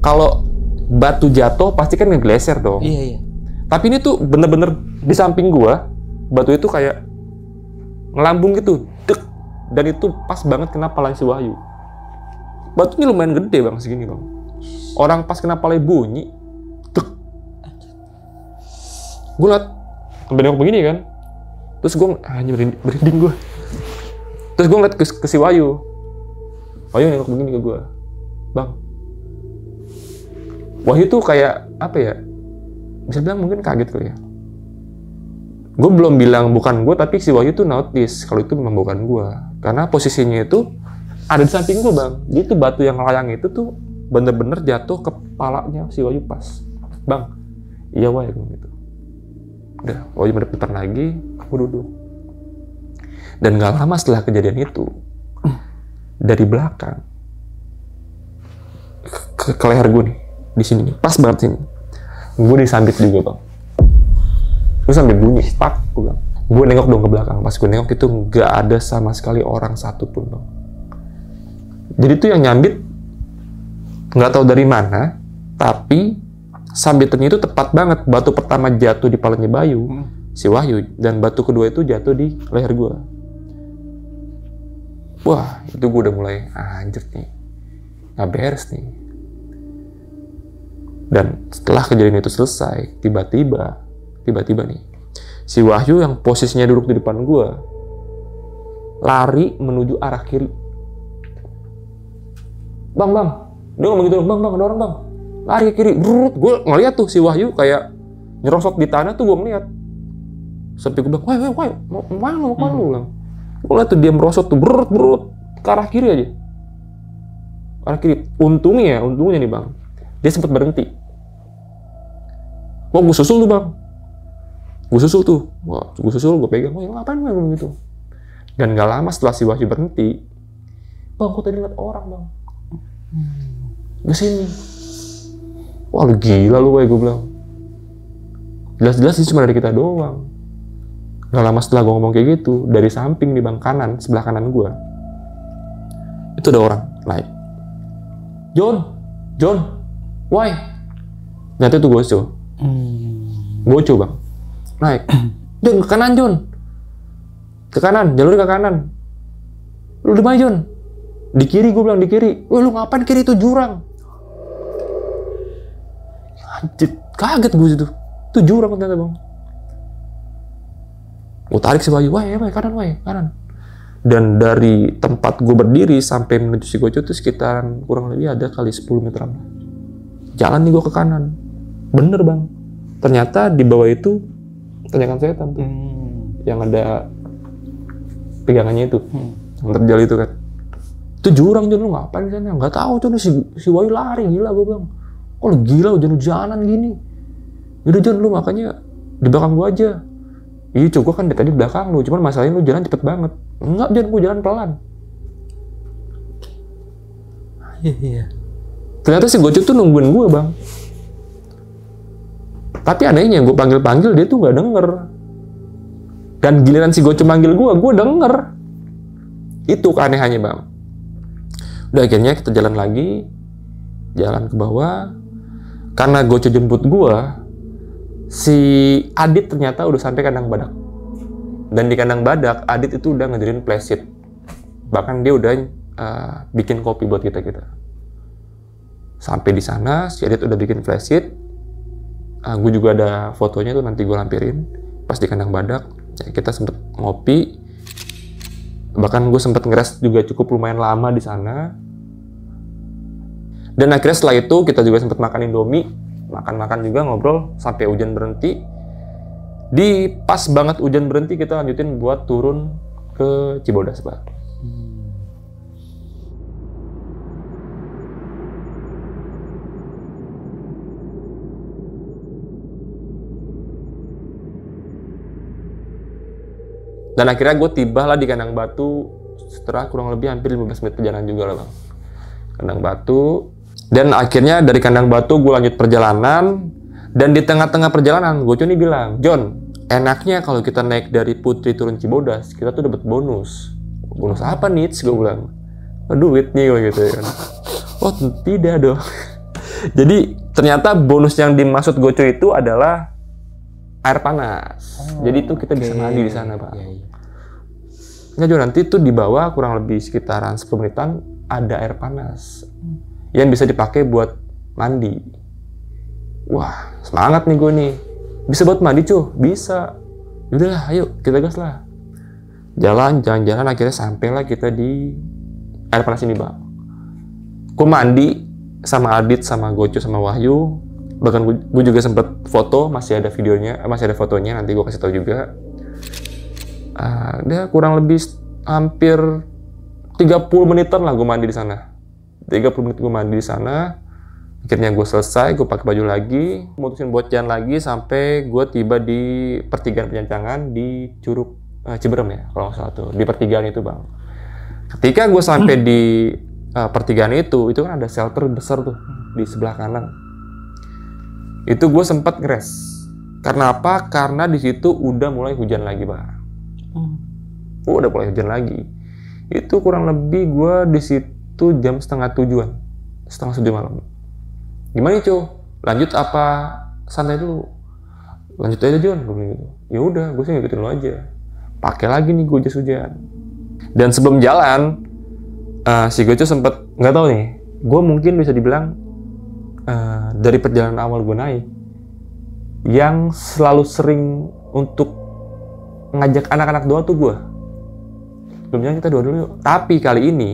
Kalau batu jatuh pasti kan ngegeser dong. Iya. Tapi ini tuh bener-bener di samping gue, batu itu kayak ngelambung gitu, dek. Dan itu pas banget kena palanya si Wahyu. Batunya lumayan gede bang, segini bang. Orang pas kena palanya bunyi, dek. Gue liat, sampai nengok begini kan. Terus gue, hanya berinding gue. Terus gue ngeliat ke si Wahyu. Wahyu nengok begini ke gue. Bang, Wahyu tuh kayak, apa ya, bisa bilang mungkin kaget kali ya. Gue belum bilang bukan gue, tapi si Wahyu tuh notice kalau itu memang bukan gue. Karena posisinya itu ada di samping gue bang. Jadi tuh batu yang layang itu tuh bener-bener jatuh ke kepalanya si Wahyu pas. Bang, iya Wahyu gitu. Udah, Wahyu mendepan lagi, aku duduk. Dan gak lama setelah kejadian itu, dari belakang ke leher gue nih, di sini nih, pas banget sini, gue disambit juga bang. Gue sambil bunyi, pak, gue bilang. Gue nengok dong ke belakang. Pas gue nengok itu nggak ada sama sekali orang satu pun bang. Jadi tuh yang nyambit nggak tahu dari mana, tapi sambitannya itu tepat banget. Batu pertama jatuh di palanya Bayu, si Wahyu, dan batu kedua itu jatuh di leher gue. Wah, itu gue udah mulai anjir nih, nggak beres nih. Dan setelah kejadian itu selesai, tiba-tiba nih, si Wahyu yang posisinya duduk di depan gue lari menuju arah kiri. Bang, dia ngomong gitu, bang, ada orang bang, lari ke kiri. Brrrt, gue ngeliat tuh si Wahyu kayak nyerosot di tanah tuh, gue ngeliat. Sampai gue bilang, Wahyu, mau kemana lu? Gue liat tuh dia merosot tuh, brrrt, ke arah kiri aja. Arah kiri. Untungnya nih bang, dia sempat berhenti. Wah, gue susul tuh bang. Gue susul, gue pegang. Wah, ngapain gue gitu? Dan gak lama setelah si Wahyu berhenti, bang, kok tadi liat orang bang? Kesini. Wah, lu gila lu, gue bilang. Jelas-jelas sih cuma dari kita doang. Gak lama setelah gue ngomong kayak gitu, dari samping di bang kanan, sebelah kanan gue, itu ada orang naik. John, why? Nyata itu Goco bang, naik. John, ke kanan John, ke kanan, jalurnya ke kanan. Lu di mana John? Di kiri, gue bilang di kiri. Wah, lu ngapain kiri, itu jurang. Anjir, kaget gue situ. Itu jurang ternyata bang. Gue tarik si Wahyu, kanan. Dan dari tempat gue berdiri sampai menuju si Goco itu sekitaran kurang lebih ada kali 10 meteran. Jalan nih gue ke kanan. Bener bang. Ternyata di bawah itu tanjakan setan tuh. Yang ada pegangannya itu. Yang terjal itu kan. Itu jurang, John, lu ngapain di sana? Nggak tahu, John, si Wahyu lari, gila, gue bilang. Oh, lu gila, hujan-hujanan gini. Yaudah, John, lu makanya di belakang gue aja. Iya, gue kan dari tadi di belakang lu, cuman masalahnya lu jalan cepet banget. Enggak, John, gue jalan pelan. Iya. Ternyata si Goco tuh nungguin gue, bang. Tapi anehnya, gue panggil-panggil, dia tuh nggak denger. Dan giliran si Goco manggil gue denger. Itu keanehannya, bang. Udah, akhirnya kita jalan lagi, jalan ke bawah. Karena Goco jemput gue, si Adit ternyata udah sampai kandang badak. Dan di kandang badak, Adit itu udah ngedirin playset. Bahkan dia udah bikin kopi buat kita. Sampai di sana, si Adit udah bikin playset. Gue juga ada fotonya tuh, nanti gue lampirin. Pas di kandang badak, ya kita sempet ngopi. Bahkan gue sempet ngeres juga cukup lumayan lama di sana. Dan akhirnya setelah itu kita juga sempat makan Indomie, makan-makan juga ngobrol sampai hujan berhenti. Di pas banget hujan berhenti kita lanjutin buat turun ke Cibodas, Pak. Dan akhirnya gue tiba lah di Kandang Batu setelah kurang lebih hampir 15 menit perjalanan juga lah, Bang. Kandang Batu. Dan akhirnya dari Kandang Batu gue lanjut perjalanan. Dan di tengah-tengah perjalanan, Goco nih bilang, John, enaknya kalau kita naik dari Putri turun Cibodas, kita tuh dapat bonus. Bonus apa nih? Gue bilang, duit nih gue gitu ya kan. Oh tidak dong. Jadi ternyata bonus yang dimaksud Goco itu adalah air panas. Jadi itu kita bisa mandi di sana, Pak. Nggak juga, nanti tuh di bawah kurang lebih sekitaran 10 menitan ada air panas yang bisa dipakai buat mandi. Wah, semangat nih gue nih. Bisa buat mandi, cuy? Bisa. Udahlah, ayo kita gas lah. Jalan-jalan akhirnya sampailah kita di air panas ini, Bang. Gue mandi sama Adit, sama Goco, sama Wahyu. Bahkan gue juga sempet foto, masih ada videonya, masih ada fotonya, nanti gue kasih tahu juga. Dia kurang lebih hampir 30 menitan lah gue mandi di sana. 30 menit gue mandi di sana. Akhirnya gue selesai, gue pakai baju lagi, mutusin buat jalan lagi sampai gue tiba di pertigaan penyancangan di Curug Ciberem ya, kalau nggak salah tuh, di pertigaan itu, Bang. Ketika gue sampai di pertigaan itu kan ada shelter besar tuh di sebelah kanan. Itu gue sempat ngeres. Karena apa? Karena di situ udah mulai hujan lagi, Pak. Udah mulai hujan lagi. Itu kurang lebih gue di situ jam setengah 7-an, setengah 7 malam. Gimana, Cu? Lanjut apa santai dulu? Lanjut aja, John. Gue bilang gitu. Ya udah, gue sih ngikutin lo aja. Pakai lagi nih gue jas hujan. Dan sebelum jalan, si Goco sempet nggak tahu nih. Gue mungkin bisa dibilang dari perjalanan awal gue naik, yang selalu sering untuk ngajak anak-anak doa tuh gue. Sebelum jalan kita doa dulu yuk. Tapi kali ini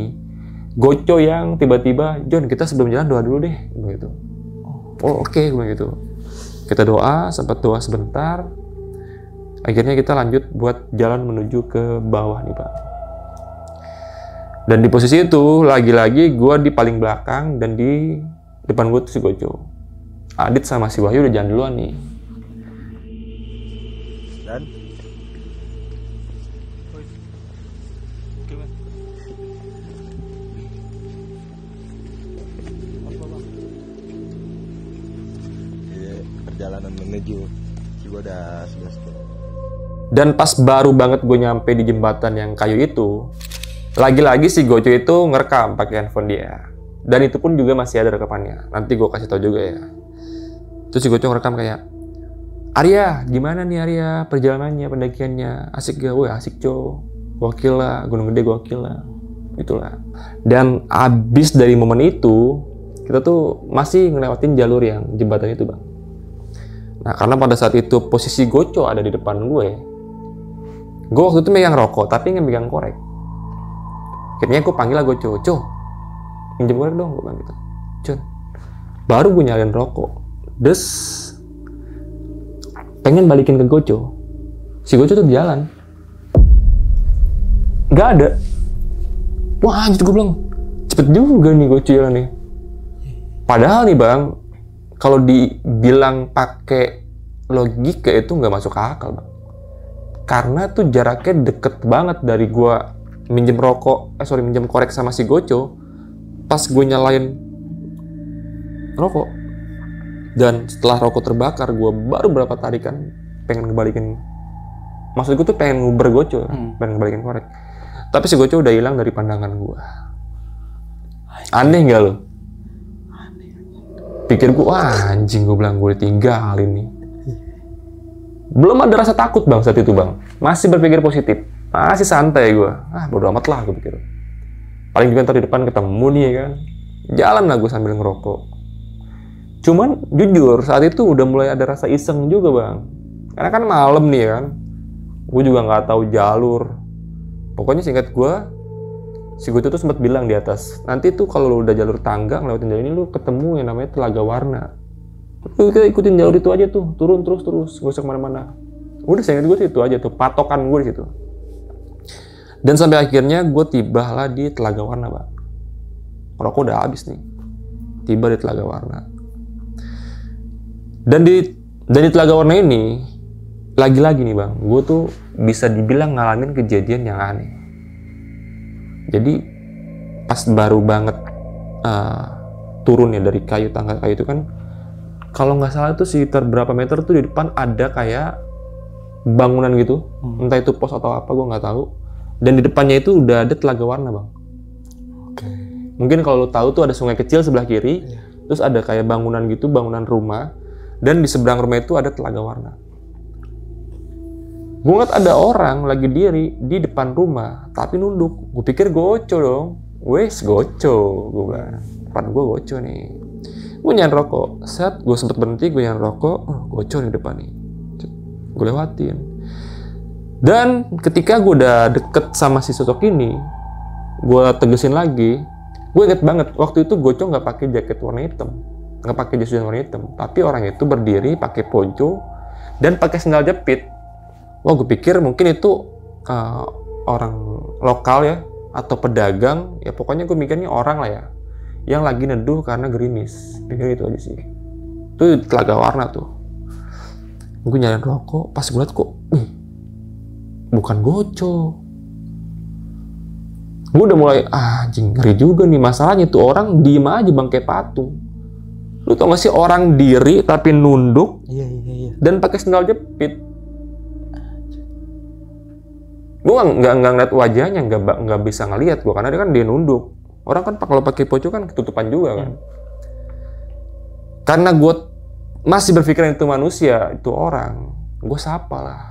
Goco yang tiba-tiba, John kita sebelum jalan doa dulu deh, begitu. Oh oke, begitu. Kita doa, sempat doa sebentar. Akhirnya kita lanjut buat jalan menuju ke bawah nih, Pak. Dan di posisi itu lagi-lagi gue di paling belakang dan di depan gue tuh si Goco. Adit sama si Wahyu udah jalan duluan nih. Dan perjalanan menuju Cibodas. Dan pas baru banget gue nyampe di jembatan yang kayu itu, lagi-lagi si Goco itu ngerekam pakai handphone dia. Dan itu pun juga masih ada rekamannya. Nanti gue kasih tahu juga ya. Terus si Goco ngerekam kayak, Arya, gimana nih Arya perjalanannya, pendakiannya? Asik gak? Wah asik, Co. Gokil lah, Gunung Gede gokil lah. Itulah. Dan abis dari momen itu, kita tuh masih ngelewatin jalur yang jembatan itu, Bang. Nah, karena pada saat itu posisi Goco ada di depan gue waktu itu megang rokok, tapi nggak megang korek. Akhirnya gue panggil lah Goco, Co, pinjam korek dong, gue bilang gitu. Con, baru gue nyalain rokok, des, pengen balikin ke Goco. Si Goco tuh jalan, nggak ada. Wah, anjir, gue bilang, cepet juga nih Goco jalan nih. Padahal nih, Bang, kalau dibilang pakai logika itu nggak masuk akal, Bang. Karena tuh jaraknya deket banget dari gua minjem korek sama si Goco pas gue nyalain rokok. Dan setelah rokok terbakar, gua baru berapa tarikan pengen ngebalikin. Maksud gue tuh pengen nguber Goco, pengen ngebalikin korek. Tapi si Goco udah hilang dari pandangan gua. Aneh nggak lo? Pikir gue, wah anjing, gue bilang gue ditinggalin nih. Belum ada rasa takut, Bang, saat itu, Bang. Masih berpikir positif. Masih santai gue. Bodo amat lah, gue pikir. Paling juga ntar di depan ketemu nih, ya kan. Jalan lah gue sambil ngerokok. Cuman, jujur, saat itu udah mulai ada rasa iseng juga, Bang. Karena kan malam nih, kan. Gue juga nggak tahu jalur. Pokoknya singkat gue, Si Goco tuh sempat bilang di atas, nanti tuh kalau lu udah jalur tangga ngelewatin jalur ini lu ketemu yang namanya Telaga Warna. Lu kita ikutin jalur itu aja tuh, turun terus, gak usah kemana-mana. Udah saya ingat gue itu aja tuh, patokan gue di situ. Dan sampai akhirnya gue tibalah di Telaga Warna, Bang. Rokok udah habis nih. Tiba di Telaga Warna. Dan di Telaga Warna ini, lagi-lagi nih Bang, gue tuh bisa dibilang ngalamin kejadian yang aneh. Jadi pas baru banget turun ya dari tangga kayu itu kan, kalau nggak salah itu sekitar berapa meter tuh di depan ada kayak bangunan gitu, entah itu pos atau apa gue nggak tahu. Dan di depannya itu udah ada Telaga Warna, Bang. Oke. Mungkin kalau lo tahu tuh ada sungai kecil sebelah kiri, terus ada kayak bangunan gitu, bangunan rumah, dan di seberang rumah itu ada Telaga Warna. Gue ngeliat ada orang lagi diri di depan rumah, tapi nunduk. Gue pikir Goco dong. Wes Goco, gue bilang. Depan gue Goco nih. Gue nyalain rokok. Saat gue sempet berhenti, gue nyalain rokok. Oh, Goco nih depan nih. Gue lewatin. Dan ketika gue udah deket sama si sosok ini, gue tegesin lagi. Gue inget banget, waktu itu Goco nggak pakai jaket warna hitam. Nggak pakai jas hujan warna hitam. Tapi orang itu berdiri, pakai ponco, dan pakai sendal jepit. Wah, gue pikir mungkin itu orang lokal ya, atau pedagang, ya pokoknya gue mikirnya orang lah ya, yang lagi neduh karena gerimis. Pikir itu aja sih. Itu Telaga Warna tuh. Gue nyalain rokok, pas gue liat kok, bukan Goco. Gue udah mulai, anjing ngeri juga nih, masalahnya tuh orang diem aja Bang kayak patung. Lu tau gak sih orang diri tapi nunduk, dan pakai sendal jepit. Gue nggak ngeliat wajahnya, nggak bisa ngeliat gue karena dia nunduk. Orang kan kalau pakai ponco kan ketutupan juga kan. Karena gue masih berpikiran itu manusia, itu orang, gue sapa lah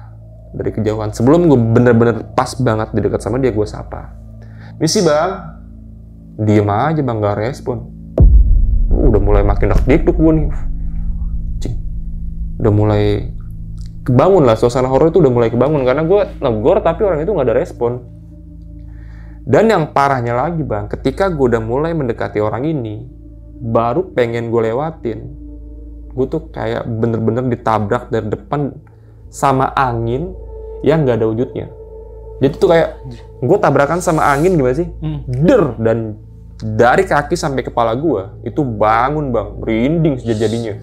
dari kejauhan. Sebelum gue bener-bener pas banget di dekat sama dia, gue sapa. Misi Bang, diem aja Bang, nggak respon. Udah mulai makin dak-dikduk gue nih. Cing. Udah mulai kebangun lah, suasana horor itu udah mulai kebangun karena gue negor tapi orang itu nggak ada respon. Dan yang parahnya lagi Bang, ketika gue udah mulai mendekati orang ini, baru pengen gue lewatin, gue tuh kayak bener-bener ditabrak dari depan sama angin yang nggak ada wujudnya. Jadi tuh kayak gue tabrakan sama angin gimana sih? Der, dan dari kaki sampai kepala gue itu bangun Bang, merinding sejadi-jadinya.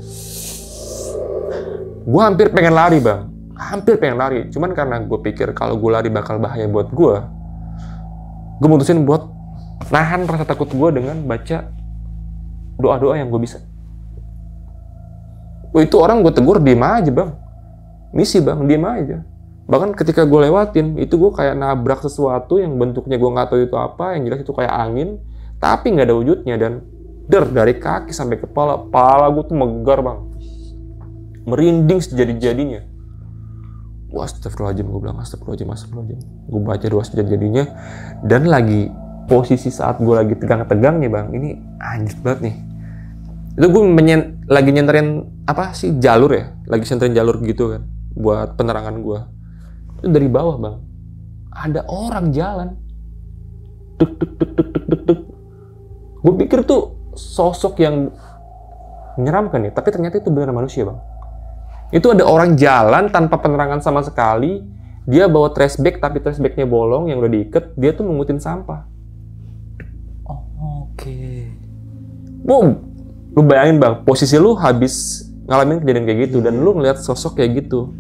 Gue hampir pengen lari Bang, hampir pengen lari. Cuman karena gue pikir kalau gue lari bakal bahaya buat gue mutusin buat nahan rasa takut gue dengan baca doa-doa yang gue bisa. Itu orang gue tegur, diem aja Bang. Misi Bang, diem aja. Bahkan ketika gue lewatin, itu gue kayak nabrak sesuatu yang bentuknya gue nggak tahu itu apa, yang jelas itu kayak angin, tapi nggak ada wujudnya. Dan dari kaki sampai kepala gue tuh megar Bang. Merinding sejadi-jadinya. Wah, astagfirullahaladzim, gue bilang astagfirullahaladzim. Gue baca doa sejadi-jadinya, dan lagi posisi saat gue lagi tegang-tegangnya Bang, ini anjir banget nih. Itu gue lagi nyenterin apa sih, jalur ya, lagi nyenterin jalur gitu kan, buat penerangan gue. Itu dari bawah Bang, ada orang jalan, dek. Gue pikir tuh sosok yang menyeramkan ya, tapi ternyata itu benar manusia Bang. Itu ada orang jalan tanpa penerangan sama sekali. Dia bawa trash bag, tapi trash bagnya bolong yang udah diikat. Dia tuh mengutin sampah. Oh, oke. Boom. Lu bayangin Bang, posisi lu habis ngalamin kejadian kayak gitu, dan lu ngeliat sosok kayak gitu.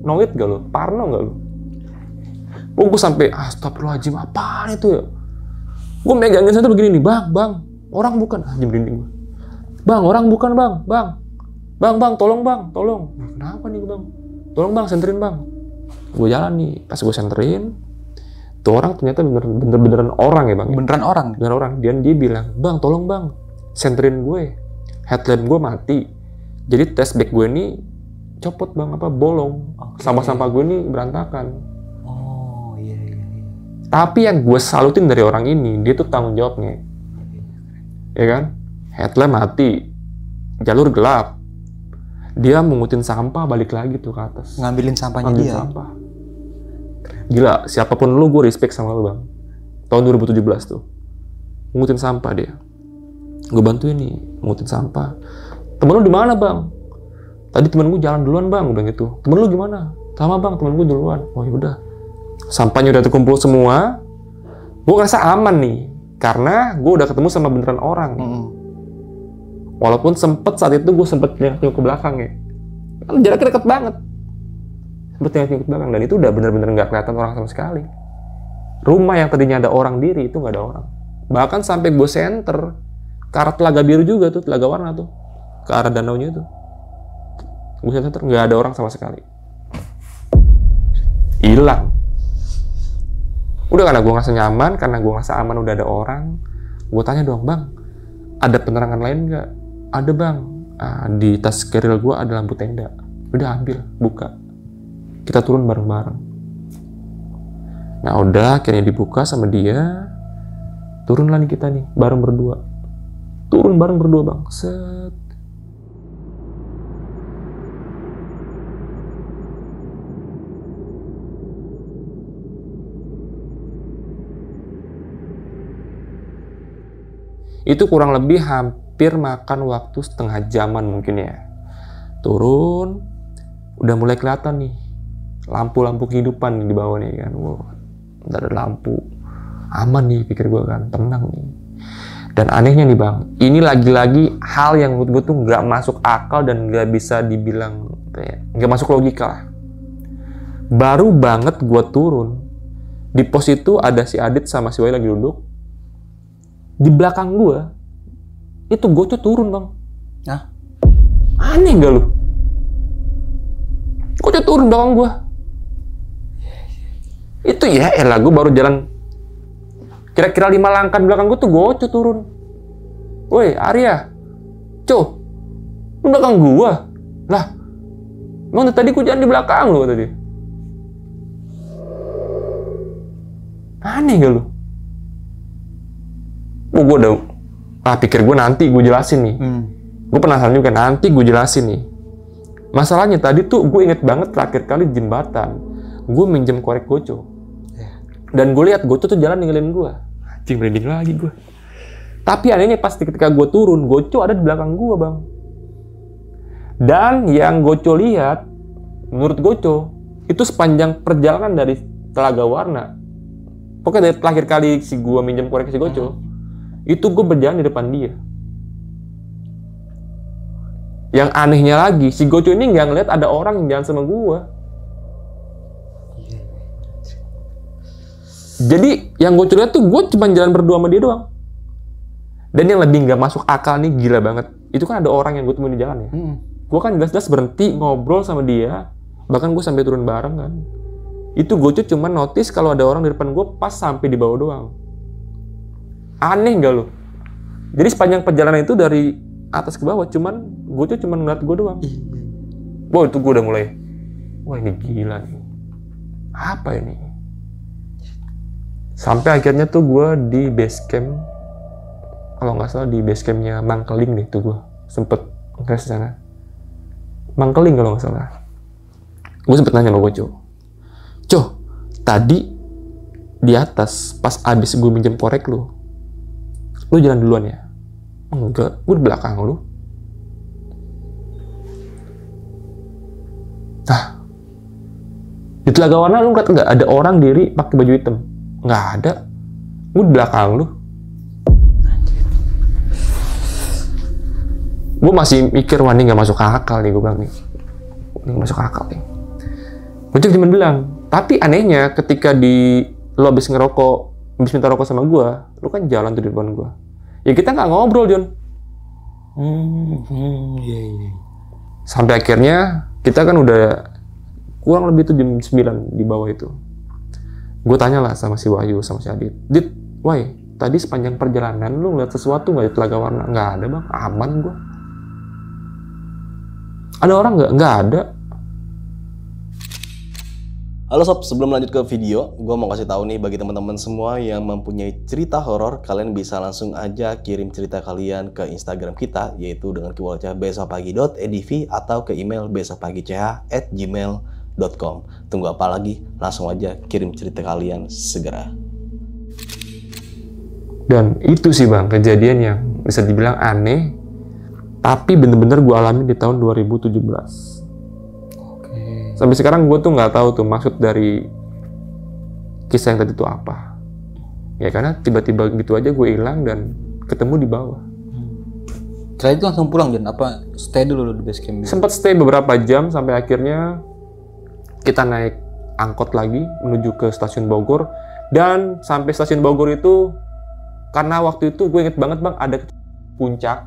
Noit gak lu? Parno gak lu? Gue sampai, astagfirullahaladzim, apaan itu ya? Gue megangin satu begini nih, bang, orang bukan. Anjing merinding gue. Bang, orang bukan Bang. Bang, tolong Bang, tolong. Kenapa nih Bang? Tolong Bang, senterin Bang. Gue jalan nih, pas gue senterin, tuh orang ternyata beneran orang ya Bang. Beneran orang? Beneran orang. Dan dia bilang, Bang, tolong Bang, senterin gue. Headlamp gue mati. Jadi trash bag gue ini copot Bang, bolong. Okay. Sampah-sampah gue ini berantakan. Oh, iya. Tapi yang gue salutin dari orang ini, dia tuh tanggung jawabnya. Ya kan? Headlamp mati. Jalur gelap. Dia mengutin sampah, balik lagi tuh ke atas. Ngambilin sampahnya Ngambil dia? Sampah. Gila, siapapun lu, gue respect sama lu Bang. tahun 2017 tuh. Ngutin sampah dia. Gue bantuin nih, ngutin sampah. Temen lu di mana bang? Tadi temen gue jalan duluan bang, gue bilang gitu. Temen lu gimana? Sama bang, temen gue duluan. Oh yaudah. Sampahnya udah terkumpul semua. Gue ngerasa aman nih, karena gue udah ketemu sama beneran orang. Walaupun saat itu gue sempet nyengok ke belakang ya. Kan jaraknya deket banget. Sempet nyengok ke belakang, dan itu udah bener-bener gak kelihatan orang sama sekali. Rumah yang tadinya ada orang diri, itu gak ada orang. Bahkan sampai gue senter ke arah telaga biru juga tuh, telaga warna tuh, ke arah danaunya itu. Gue senter, nggak ada orang sama sekali. Hilang. Udah karena gue ngerasa nyaman, karena gue ngerasa aman udah ada orang. Gue tanya dong, bang, ada penerangan lain nggak? Ada bang. Di tas keril gue ada lampu tenda. Udah ambil, buka. Kita turun bareng-bareng. Nah udah, akhirnya dibuka sama dia. Turunlah nih kita nih, bareng berdua. Turun bareng berdua bang. Set. Itu kurang lebih hampir makan waktu setengah jaman mungkin ya. Turun, udah mulai kelihatan nih lampu-lampu kehidupan nih di bawah nih kan. Wow, udah ada lampu. Aman nih pikir gue kan, tenang nih. Dan anehnya nih bang, ini lagi-lagi hal yang menurut gue tuh nggak masuk akal dan nggak bisa dibilang nggak masuk logika lah. Baru banget gue turun, di pos itu ada si Adit sama si Wai lagi duduk. Di belakang gue, itu Goco turun bang. Hah? Aneh gak lu? Goco turun belakang gue. Itu ya elah, gue baru jalan kira-kira 5 langkah di belakang gue tuh Goco turun. Woi Arya, Co, lu belakang gue? Lah, emang tadi gue jalan di belakang lu tadi. Aneh gak lu? Oh, gue udah pikir gue nanti gue jelasin nih. Gue penasaran juga, nanti gue jelasin nih. Masalahnya tadi tuh gue inget banget terakhir kali di jembatan gue minjem korek Goco. Dan gue lihat Goco tuh jalan ninggalin gue. Anjing, merinding lagi gue. Tapi anehnya pas ketika gue turun, Goco ada di belakang gue bang. Dan yang Goco lihat, menurut Goco, itu sepanjang perjalanan dari Telaga Warna. Pokoknya dari terakhir kali si gue minjem korek si Goco, itu gue berjalan di depan dia. Yang anehnya lagi, si Goco ini nggak ngeliat ada orang yang jalan sama gue. Jadi yang Goco lihat tuh gue cuma jalan berdua sama dia doang. Dan yang lebih nggak masuk akal nih, gila banget. Itu kan ada orang yang gue temuin di jalan ya. Gue kan jelas-jelas berhenti ngobrol sama dia. Bahkan gue sampai turun bareng kan. Itu Goco cuma notice kalau ada orang di depan gue pas sampai di bawah doang. Aneh nggak lo? Jadi sepanjang perjalanan itu dari atas ke bawah, cuman Goco cuma ngeliat gue doang. Wah itu gue udah mulai, wah ini gila nih. Apa ini? Sampai akhirnya tuh gue di base camp, kalau nggak salah di base campnya Mangkeling deh tuh gue sempet ke sana. Mangkeling kalau nggak salah. Gue sempet nanya sama Goco, Co, tadi di atas pas abis gue minjem korek lu jalan duluan ya? Enggak, gue di belakang lu. Nah, di Telaga Warna lu ngeliat nggak ada orang diri pakai baju hitam? Nggak ada. Gue di belakang lu. Gue masih mikir, wah ini nggak masuk akal nih, gue bilang nih. Ini nggak masuk akal nih. Gue cuma bilang, tapi anehnya ketika lo habis ngerokok, habis minta rokok sama gue, lu kan jalan tuh di depan gue. Ya kita nggak ngobrol, John. Sampai akhirnya kita kan udah kurang lebih tuh jam 9 di bawah itu. Gue tanya lah sama si Wahyu, sama si Adit. Dit, Wai, tadi sepanjang perjalanan lu ngeliat sesuatu nggak di Telaga Warna? Nggak ada bang, aman gue. Ada orang nggak? Nggak ada. Halo sob, sebelum lanjut ke video, gue mau kasih tahu nih bagi teman-teman semua yang mempunyai cerita horor, kalian bisa langsung aja kirim cerita kalian ke Instagram kita, yaitu dengan keywordnya besokpagi.edv atau ke email besokpagi.ch@gmail.com. Tunggu apa lagi? Langsung aja kirim cerita kalian segera. Dan itu sih bang kejadian yang bisa dibilang aneh, tapi bener-bener gue alami di tahun 2017. Sampai sekarang gue tuh nggak tahu tuh maksud dari kisah yang tadi itu apa. Ya karena tiba-tiba gitu aja gue hilang dan ketemu di bawah. Setelah itu langsung pulang Jon? Apa stay dulu di base camp? Sempat stay beberapa jam sampai akhirnya kita naik angkot lagi menuju ke stasiun Bogor. Dan sampai stasiun Bogor itu, karena waktu itu gue inget banget bang, ada puncak,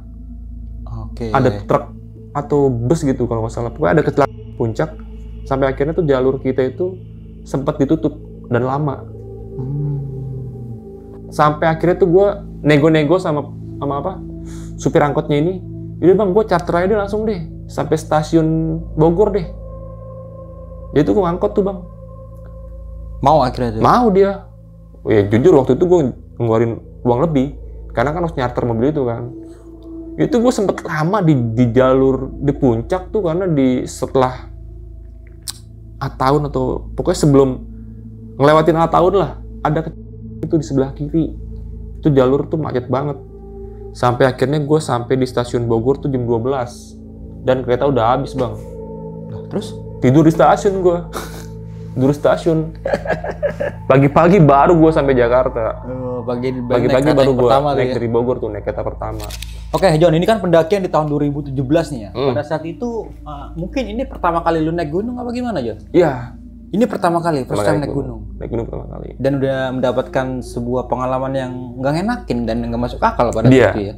ada truk atau bus gitu kalau nggak salah. Pokoknya ada kecelakaan puncak, sampai akhirnya tuh jalur kita itu sempat ditutup dan lama. Sampai akhirnya tuh gue nego-nego sama supir angkotnya ini, udah bang gue charter aja deh langsung deh sampai stasiun Bogor deh. Jadi tuh gue ngangkot tuh bang. Mau akhirnya tuh? Mau dia. Ya jujur waktu itu gue ngeluarin uang lebih karena kan harus nyarter mobil itu kan. Itu gue sempet lama di jalur di puncak tuh karena setelah tahun atau pokoknya sebelum ngelewatin tahun lah, ada itu di sebelah kiri. Itu jalur tuh macet banget. Sampai akhirnya gue sampai di stasiun Bogor tuh jam 12 dan kereta udah habis bang. Terus tidur di stasiun gue. Tidur di stasiun. Pagi-pagi baru gue sampai Jakarta. Pagi-pagi baru gue naik dari Bogor tuh naik kereta pertama. Oke Jon, ini kan pendakian di tahun 2017 nih ya. Pada saat itu mungkin ini pertama kali lu naik gunung apa gimana Jon? Iya. Ini pertama kali, first time naik gunung. Naik gunung pertama kali. Dan udah mendapatkan sebuah pengalaman yang nggak enakin dan nggak masuk akal pada saat itu ya.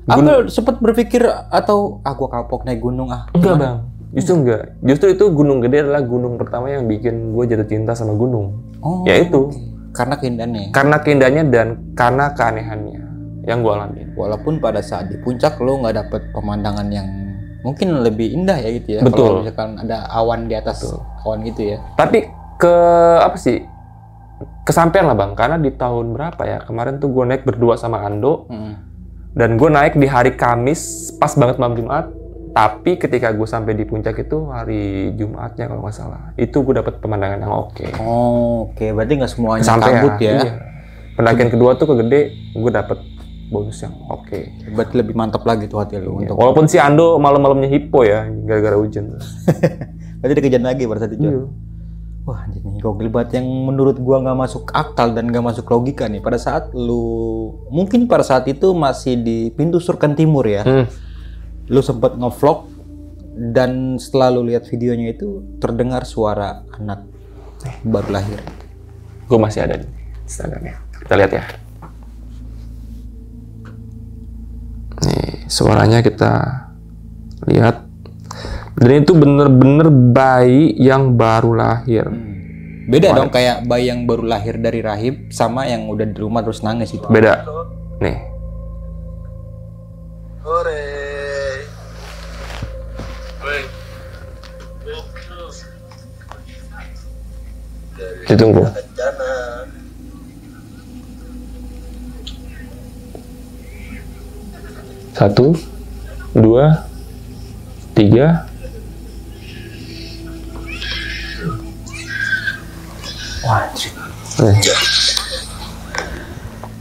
Apa sempat berpikir atau gua kapok naik gunung Enggak bang. Justru enggak. Justru itu Gunung Gede adalah gunung pertama yang bikin gue jatuh cinta sama gunung. Ya itu. Karena keindahannya. Karena keindahannya dan karena keanehannya yang gue alami. Walaupun pada saat di puncak lo nggak dapet pemandangan yang mungkin lebih indah ya gitu ya. Betul. Kalau misalkan ada awan di atas awan gitu ya. Tapi kesampean lah bang. Karena di tahun berapa ya kemarin tuh gue naik berdua sama Ando. Dan gue naik di hari Kamis pas banget malam Jumat. Tapi ketika gue sampai di puncak itu hari Jumatnya kalau nggak salah, itu gue dapet pemandangan yang oke. Oke, berarti nggak semuanya sampai kabut ya? Iya. Pendakian kedua tuh ke Gede, gue dapet bonus yang oke. Berarti lebih mantap lagi tuh hati lu untuk. Walaupun si Ando malam-malamnya hipo ya, gara-gara hujan. Berarti dikejar lagi pada saat itu. Wah, ini gokil banget yang menurut gua nggak masuk akal dan nggak masuk logika nih. Pada saat mungkin pada saat itu masih di pintu Surkan Timur ya. Lu sempat ngevlog dan setelah lu lihat videonya itu terdengar suara anak baru lahir. Gue masih ada di Instagramnya. Kita lihat ya. Nih suaranya kita lihat. Dan itu bener-bener bayi yang baru lahir. Beda dong kayak bayi yang baru lahir dari rahim sama yang udah di rumah terus nangis itu. Beda. Nih. Ditunggu. 1, 2, 3. Wah,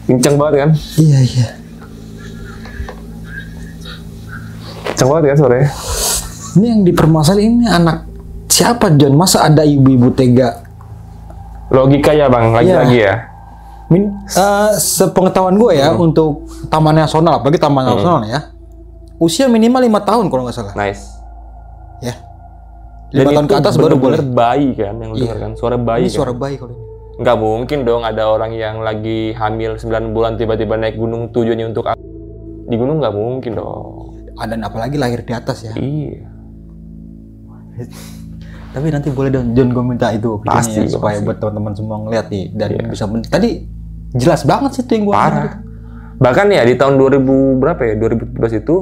kencang banget kan? Iya. Kencang banget kan suaranya? Ini yang dipermasalahin ini anak siapa Jon? Masa ada ibu-ibu tega? Logika ya bang, lagi-lagi ya. Sepengetahuan gue ya untuk taman nasional, apalagi taman nasional ya, usia minimal 5 tahun kalau nggak salah. Nice. Ya. 5 Dan tahun ke atas baru boleh. Bayi kan yang lu dengar kan, suara bayi. Ini kan? suara bayi kalau ini. Nggak mungkin dong ada orang yang lagi hamil 9 bulan tiba-tiba naik gunung tujuannya untuk di gunung, nggak mungkin dong. Dan apalagi lahir di atas ya. Iya. Tapi nanti boleh dong Jon gue minta itu pasti, ya, supaya buat teman-teman semua ngeliat nih dan bisa tadi jelas banget sih tuh yang gue parah. Bahkan ya di tahun 2000 berapa ya 2017 itu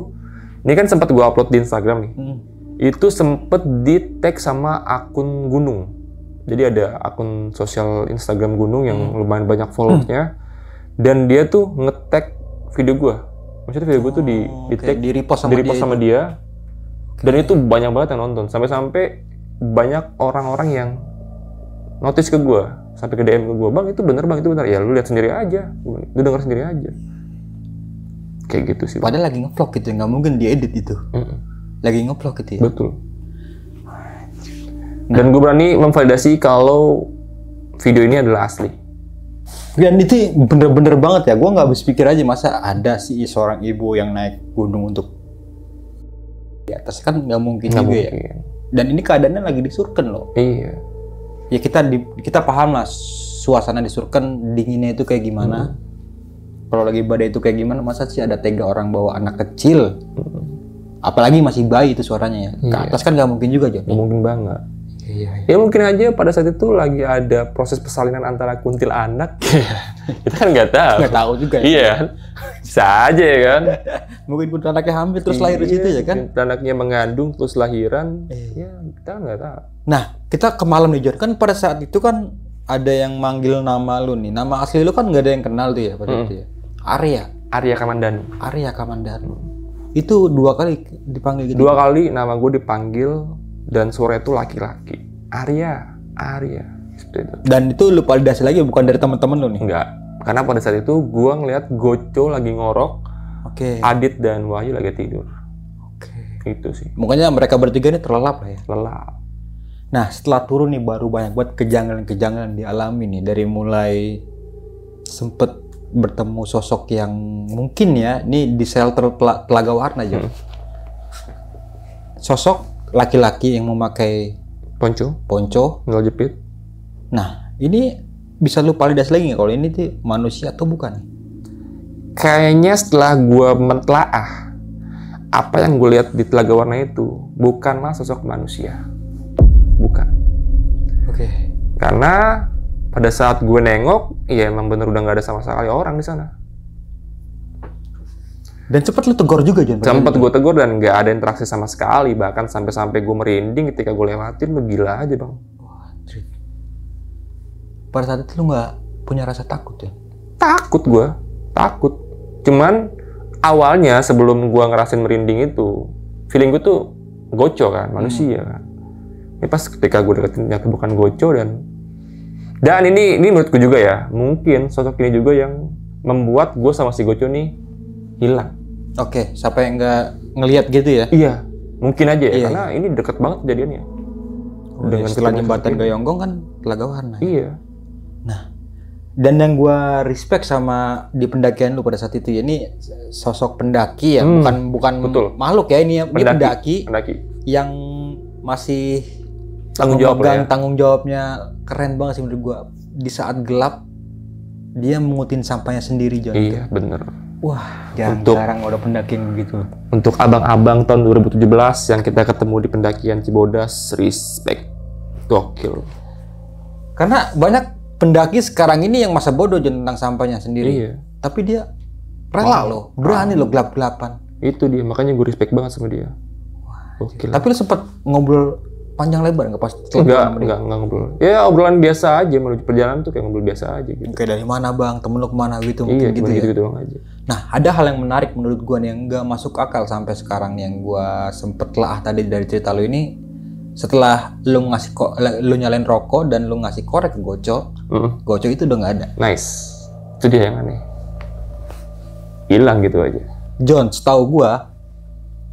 ini kan sempat gue upload di Instagram nih. Itu sempet di tag sama akun gunung. Jadi ada akun sosial Instagram gunung yang lumayan banyak followersnya dan dia tuh nge-tag video gue. Maksudnya video gue tuh di tag, di repost sama dia. Dan itu banyak banget yang nonton sampai-sampai banyak orang-orang yang notice ke gue sampai ke DM ke gue, bang itu bener bang, itu bener. Ya lu lihat sendiri aja, lu denger sendiri aja. Kayak gitu sih. Padahal lagi nge-vlog gitu, nggak mungkin diedit itu. Lagi nge-vlog gitu ya. Betul. Dan gue berani memvalidasi kalau video ini adalah asli. Dan itu bener-bener banget ya, gue nggak habis pikir aja masa ada sih seorang ibu yang naik gunung untuk di atas, kan nggak mungkin juga ya. Dan ini keadaannya lagi di Surken loh. Iya. Ya kita paham lah suasana di Surken dinginnya itu kayak gimana. Kalau lagi badai itu kayak gimana, masa sih ada tega orang bawa anak kecil, apalagi masih bayi itu suaranya ya. Ke atas kan nggak mungkin juga Jon. Nggak mungkin banget. Iya. Ya mungkin aja pada saat itu lagi ada proses persalinan antara kuntilanak. Kita kan nggak tahu. Nggak tahu juga ya. Iya. Bisa aja ya kan. Mungkin kuntilanaknya hamil terus lahir di situ ya kan. Kuntilanaknya mengandung terus lahiran. Ya kita nggak tahu. Nah kita ke malam nih Jon, kan pada saat itu kan ada yang manggil nama lu nih. Nama asli lu kan nggak ada yang kenal tuh ya pada itu ya. Arya Kamandanu. Arya Kamandanu. Itu 2 kali dipanggil gitu. 2 kali nama gue dipanggil dan suara itu laki-laki. Arya. Seperti itu. Dan itu lu validasi lagi bukan dari teman-teman lu nih? Enggak. Karena pada saat itu gue ngeliat Goco lagi ngorok. Oke. Adit dan Wahyu lagi tidur. Oke. Itu sih. Makanya mereka bertiga ini terlelap lah ya. Lelap. Nah setelah turun nih baru banyak buat kejanggalan-kejanggalan dialami nih. Dari mulai sempet bertemu sosok yang mungkin ya, ini di shelter Telaga Warna aja. Sosok laki-laki yang memakai ponco, Nol jepit. Nah, ini bisa lu validasi lagi nggak kalau ini tuh manusia atau bukan? Kayaknya setelah gue mentelaah apa yang gue lihat di Telaga Warna itu bukanlah sosok manusia. Bukan. Oke. Karena pada saat gue nengok, ya emang bener udah nggak ada sama sekali orang di sana. Dan cepet lu tegur juga Jon? Sempet gue tegur dan nggak ada interaksi sama sekali, bahkan sampai gue merinding ketika gue lewatin. Lu gila aja bang. Pada saat itu lu nggak punya rasa takut ya? Takut gue, takut. Cuman awalnya sebelum gue ngerasain merinding itu, feeling gue tuh Goco kan, manusia kan. Ini pas ketika gue deketin ternyata bukan Goco dan ini menurutku juga ya, mungkin sosok ini juga yang membuat gue sama si Goco nih hilang. Oke, sampai nggak ngelihat gitu ya? Iya, mungkin aja ya, Iya, karena ini deket banget kejadiannya. Dengan setelah jembatan Gayonggong kan Telaga Warna. Iya. Nah, dan yang gue respect sama di pendakian lu pada saat itu ya, ini sosok pendaki ya, bukan betul. Makhluk ya, ini pendaki yang masih tanggung jawabnya keren banget sih menurut gua. Di saat gelap dia mengutin sampahnya sendiri Jon. Iya bener. Wah jarang ada pendaki yang begitu. Untuk abang-abang tahun 2017 yang kita ketemu di pendakian Cibodas, respect, gokil. Karena banyak pendaki sekarang ini yang masa bodoh Jon tentang sampahnya sendiri. Iya. Tapi dia rela loh, berani loh gelap-gelapan. Itu dia, makanya gue respect banget sama dia. Gokil. Tapi lu sempet ngobrol panjang lebar nggak pas? Enggak ngobrol. Ya obrolan biasa aja, menuju perjalanan tuh kayak ngobrol biasa aja gitu. Kayak dari mana bang, temen lu kemana gitu, Iya, mungkin gitu ya. gitu doang aja. Nah ada hal yang menarik menurut gua nih yang nggak masuk akal sampai sekarang yang gua sempet telah tadi dari cerita lu ini. Setelah lu nyalain rokok dan lu ngasih korek ke Goco, Goco itu udah nggak ada. Nice. Itu dia yang aneh. Hilang gitu aja. Jon, setahu gua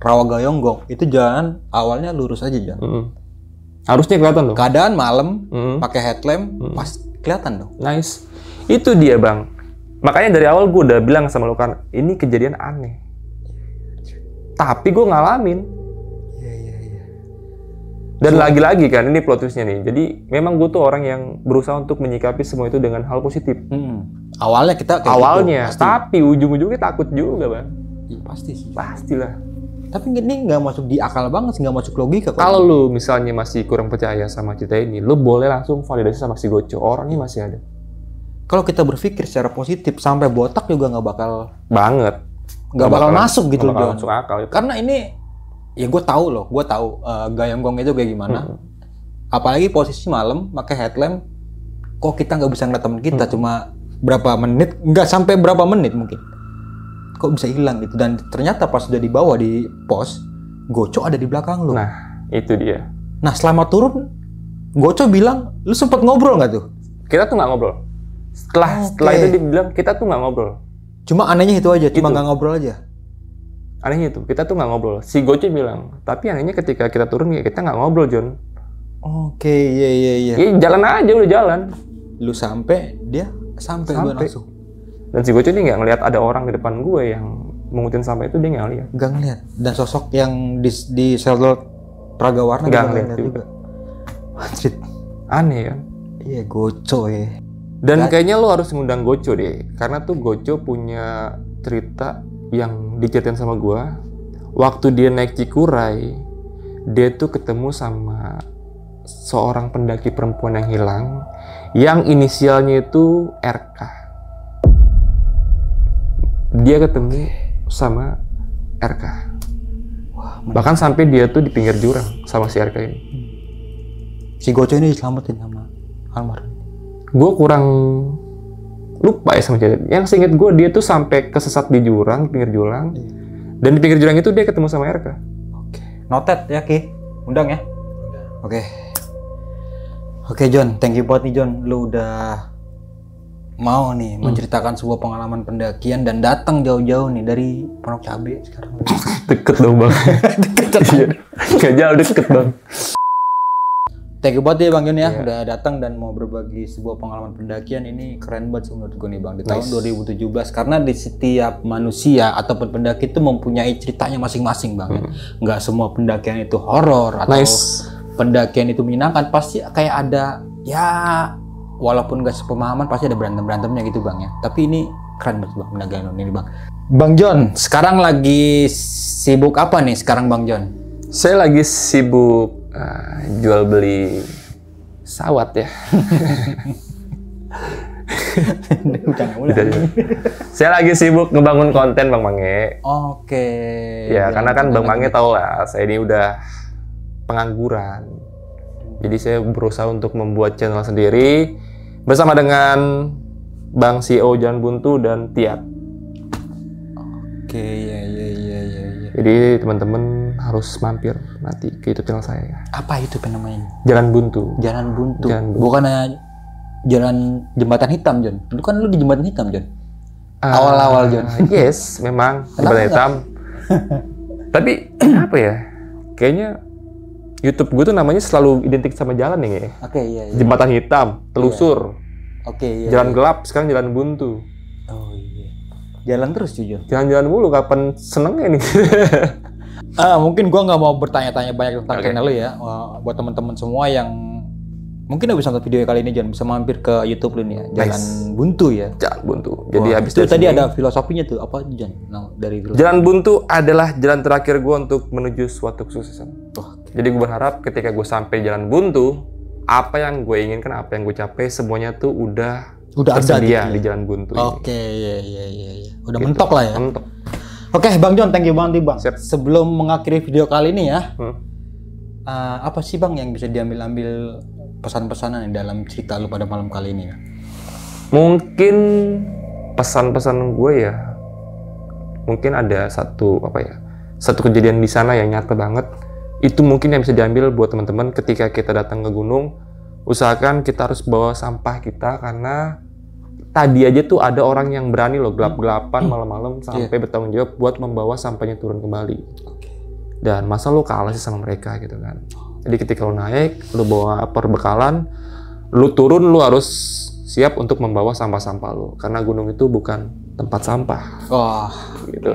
Rawa Gayonggong itu jalan awalnya lurus aja Jon. Harusnya kelihatan loh. Keadaan malam, pakai headlamp, pas kelihatan dong. Nice. Itu dia bang. Makanya dari awal gue udah bilang sama lo kan, ini kejadian aneh. Tapi gue ngalamin. Dan lagi-lagi kan, ini plot twistnya nih. Jadi memang gue tuh orang yang berusaha untuk menyikapi semua itu dengan hal positif. Awalnya kita kayak awalnya, gitu, tapi ujung-ujungnya takut juga bang. Ya, pasti sih. Pastilah. Tapi ini nggak masuk di akal banget sih, nggak masuk logika. Kalau lu misalnya masih kurang percaya sama cerita ini, lu boleh langsung validasi sama si Goco. Orangnya masih ada. Kalau kita berpikir secara positif, sampai botak juga nggak bakal banget. Nggak bakal masuk gitu loh. Masuk akal. Karena ini, ya gue tahu Gayonggong itu kayak gimana. Apalagi posisi malam, pakai headlamp, kok kita nggak bisa ngeliat temen kita cuma berapa menit, nggak sampai berapa menit mungkin. Kok bisa hilang gitu, dan ternyata pas udah dibawa di pos, Goco ada di belakang lu. Nah, itu dia. Nah, selama turun, Goco bilang, lu sempet ngobrol nggak tuh? Kita tuh nggak ngobrol. Setelah itu dia bilang kita tuh nggak ngobrol. Cuma anehnya itu aja, cuma Itu. nggak ngobrol aja. Anehnya itu, kita tuh nggak ngobrol. Si Goce bilang, tapi anehnya ketika kita turun ya kita nggak ngobrol, John. Oke, iya. Ya jalan aja, udah jalan. Lu sampai, dia sampai gue langsung. Dan si Goce ini nggak ngelihat ada orang di depan gue yang mengutin sampah itu, dia nggak lihat. Gak ngeliat. Dan sosok yang di shelter Praga Warna Nggak juga ngeliat ngeliat juga. Anjir. Aneh kan? Iya, Goco ya. Dan kayaknya lo harus ngundang Goco deh, karena tuh Goco punya cerita yang diceritain sama gua. Waktu dia naik Cikuray, dia tuh ketemu sama seorang pendaki perempuan yang hilang, yang inisialnya itu RK. Dia ketemu sama RK. Bahkan sampai dia tuh di pinggir jurang sama si RK ini. Si Goco ini diselamatin sama almarhum. Gue kurang lupa ya sama dia. Yang seinget gue dia tuh sampai kesesat di jurang, pinggir jurang. Dan di pinggir jurang itu dia ketemu sama RK. Oke. Noted ya Ki. Undang ya. Oke. Oke John, thank you banget nih John. Lu udah mau nih menceritakan sebuah pengalaman pendakian dan datang jauh-jauh nih dari Pondok Cabe sekarang. Deket dong bang. Deket. Gak jauh, deket bang. Thank you banget ya Bang John ya, udah datang dan mau berbagi sebuah pengalaman pendakian. Ini keren banget sih menurut gue nih Bang, di tahun 2017. Karena di setiap manusia ataupun pendaki itu mempunyai ceritanya masing-masing Bang. Nggak semua pendakian itu horor atau pendakian itu menyenangkan. Pasti kayak ada, ya walaupun nggak sepemahaman pasti ada berantem-berantemnya gitu Bang ya. Tapi ini keren banget Bang, pendakian ini Bang. Bang John, sekarang lagi sibuk apa nih sekarang Bang John? Saya lagi sibuk jual beli sawat ya. Saya lagi sibuk ngebangun konten Bang Mange. Oke. Ya karena kan Bang Mange tau lah, saya ini udah pengangguran. Jadi saya berusaha untuk membuat channel sendiri bersama dengan Bang CEO Jalan Buntu dan Tiat. Oke, iya. Jadi teman-teman harus mampir nanti ke YouTube channel saya. Apa itu namanya? Jalan Buntu. Jalan Buntu. Jalan Buntu. Bukan jalan jembatan hitam, John. Dulu kan lu di jembatan hitam, John. Awal-awal, John. Yes, memang jembatan hitam. Tapi apa ya? Kayaknya YouTube gue tuh namanya selalu identik sama jalan nih ya. Oke, iya. Jembatan hitam, telusur. Oke, iya. Jalan gelap, sekarang jalan buntu. Oh iya. Jalan terus, Jujur. Jalan-jalan mulu, kapan senengnya nih? Mungkin gua nggak mau bertanya-tanya banyak tentang channel lu ya. Buat teman-teman semua yang mungkin habis nonton video kali ini, jangan bisa mampir ke YouTube lu nih ya. Jalan Buntu ya. Jalan buntu. Jadi habis itu tadi sini, ada filosofinya tuh apa, Jan? Nah, dari filosofi. Jalan buntu adalah jalan terakhir gue untuk menuju suatu kesuksesan. Jadi gue berharap ketika gue sampai jalan buntu, apa yang gue inginkan, apa yang gue capai, semuanya tuh udah tersedia ada di jalan buntu ini. Oke, iya. Udah gitu. Mentok lah ya. Mentok. Oke, Bang John, thank you banget nih Bang. Siap. Sebelum mengakhiri video kali ini ya, apa sih Bang yang bisa diambil pesan-pesanan nih dalam cerita lu pada malam kali ini ya? Mungkin pesan-pesan gue ya, mungkin ada satu kejadian di sana yang nyata banget. Itu mungkin yang bisa diambil buat teman-teman ketika kita datang ke gunung. Usahakan kita harus bawa sampah kita, karena tadi aja tuh ada orang yang berani loh gelap-gelapan malam-malam sampai bertanggung jawab buat membawa sampahnya turun kembali. Dan masa lo kalah sih sama mereka gitu kan. Jadi ketika lo naik, lo bawa perbekalan, lo turun, lo harus siap untuk membawa sampah-sampah lo, karena gunung itu bukan tempat sampah. Gitu.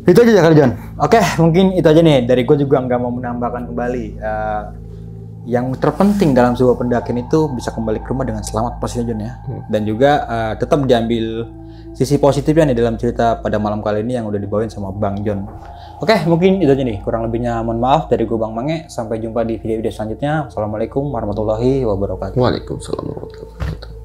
Itu aja kali John. Oke, mungkin itu aja nih dari gue, juga nggak mau menambahkan kembali. Yang terpenting dalam sebuah pendakian itu bisa kembali ke rumah dengan selamat pastinya John ya. Dan juga tetap diambil sisi positifnya nih dalam cerita pada malam kali ini yang udah dibawain sama Bang John. Oke, mungkin itu aja nih. Kurang lebihnya mohon maaf dari gue Bang Mange. Sampai jumpa di video-video selanjutnya. Assalamualaikum warahmatullahi wabarakatuh. Waalaikumsalam warahmatullahi wabarakatuh.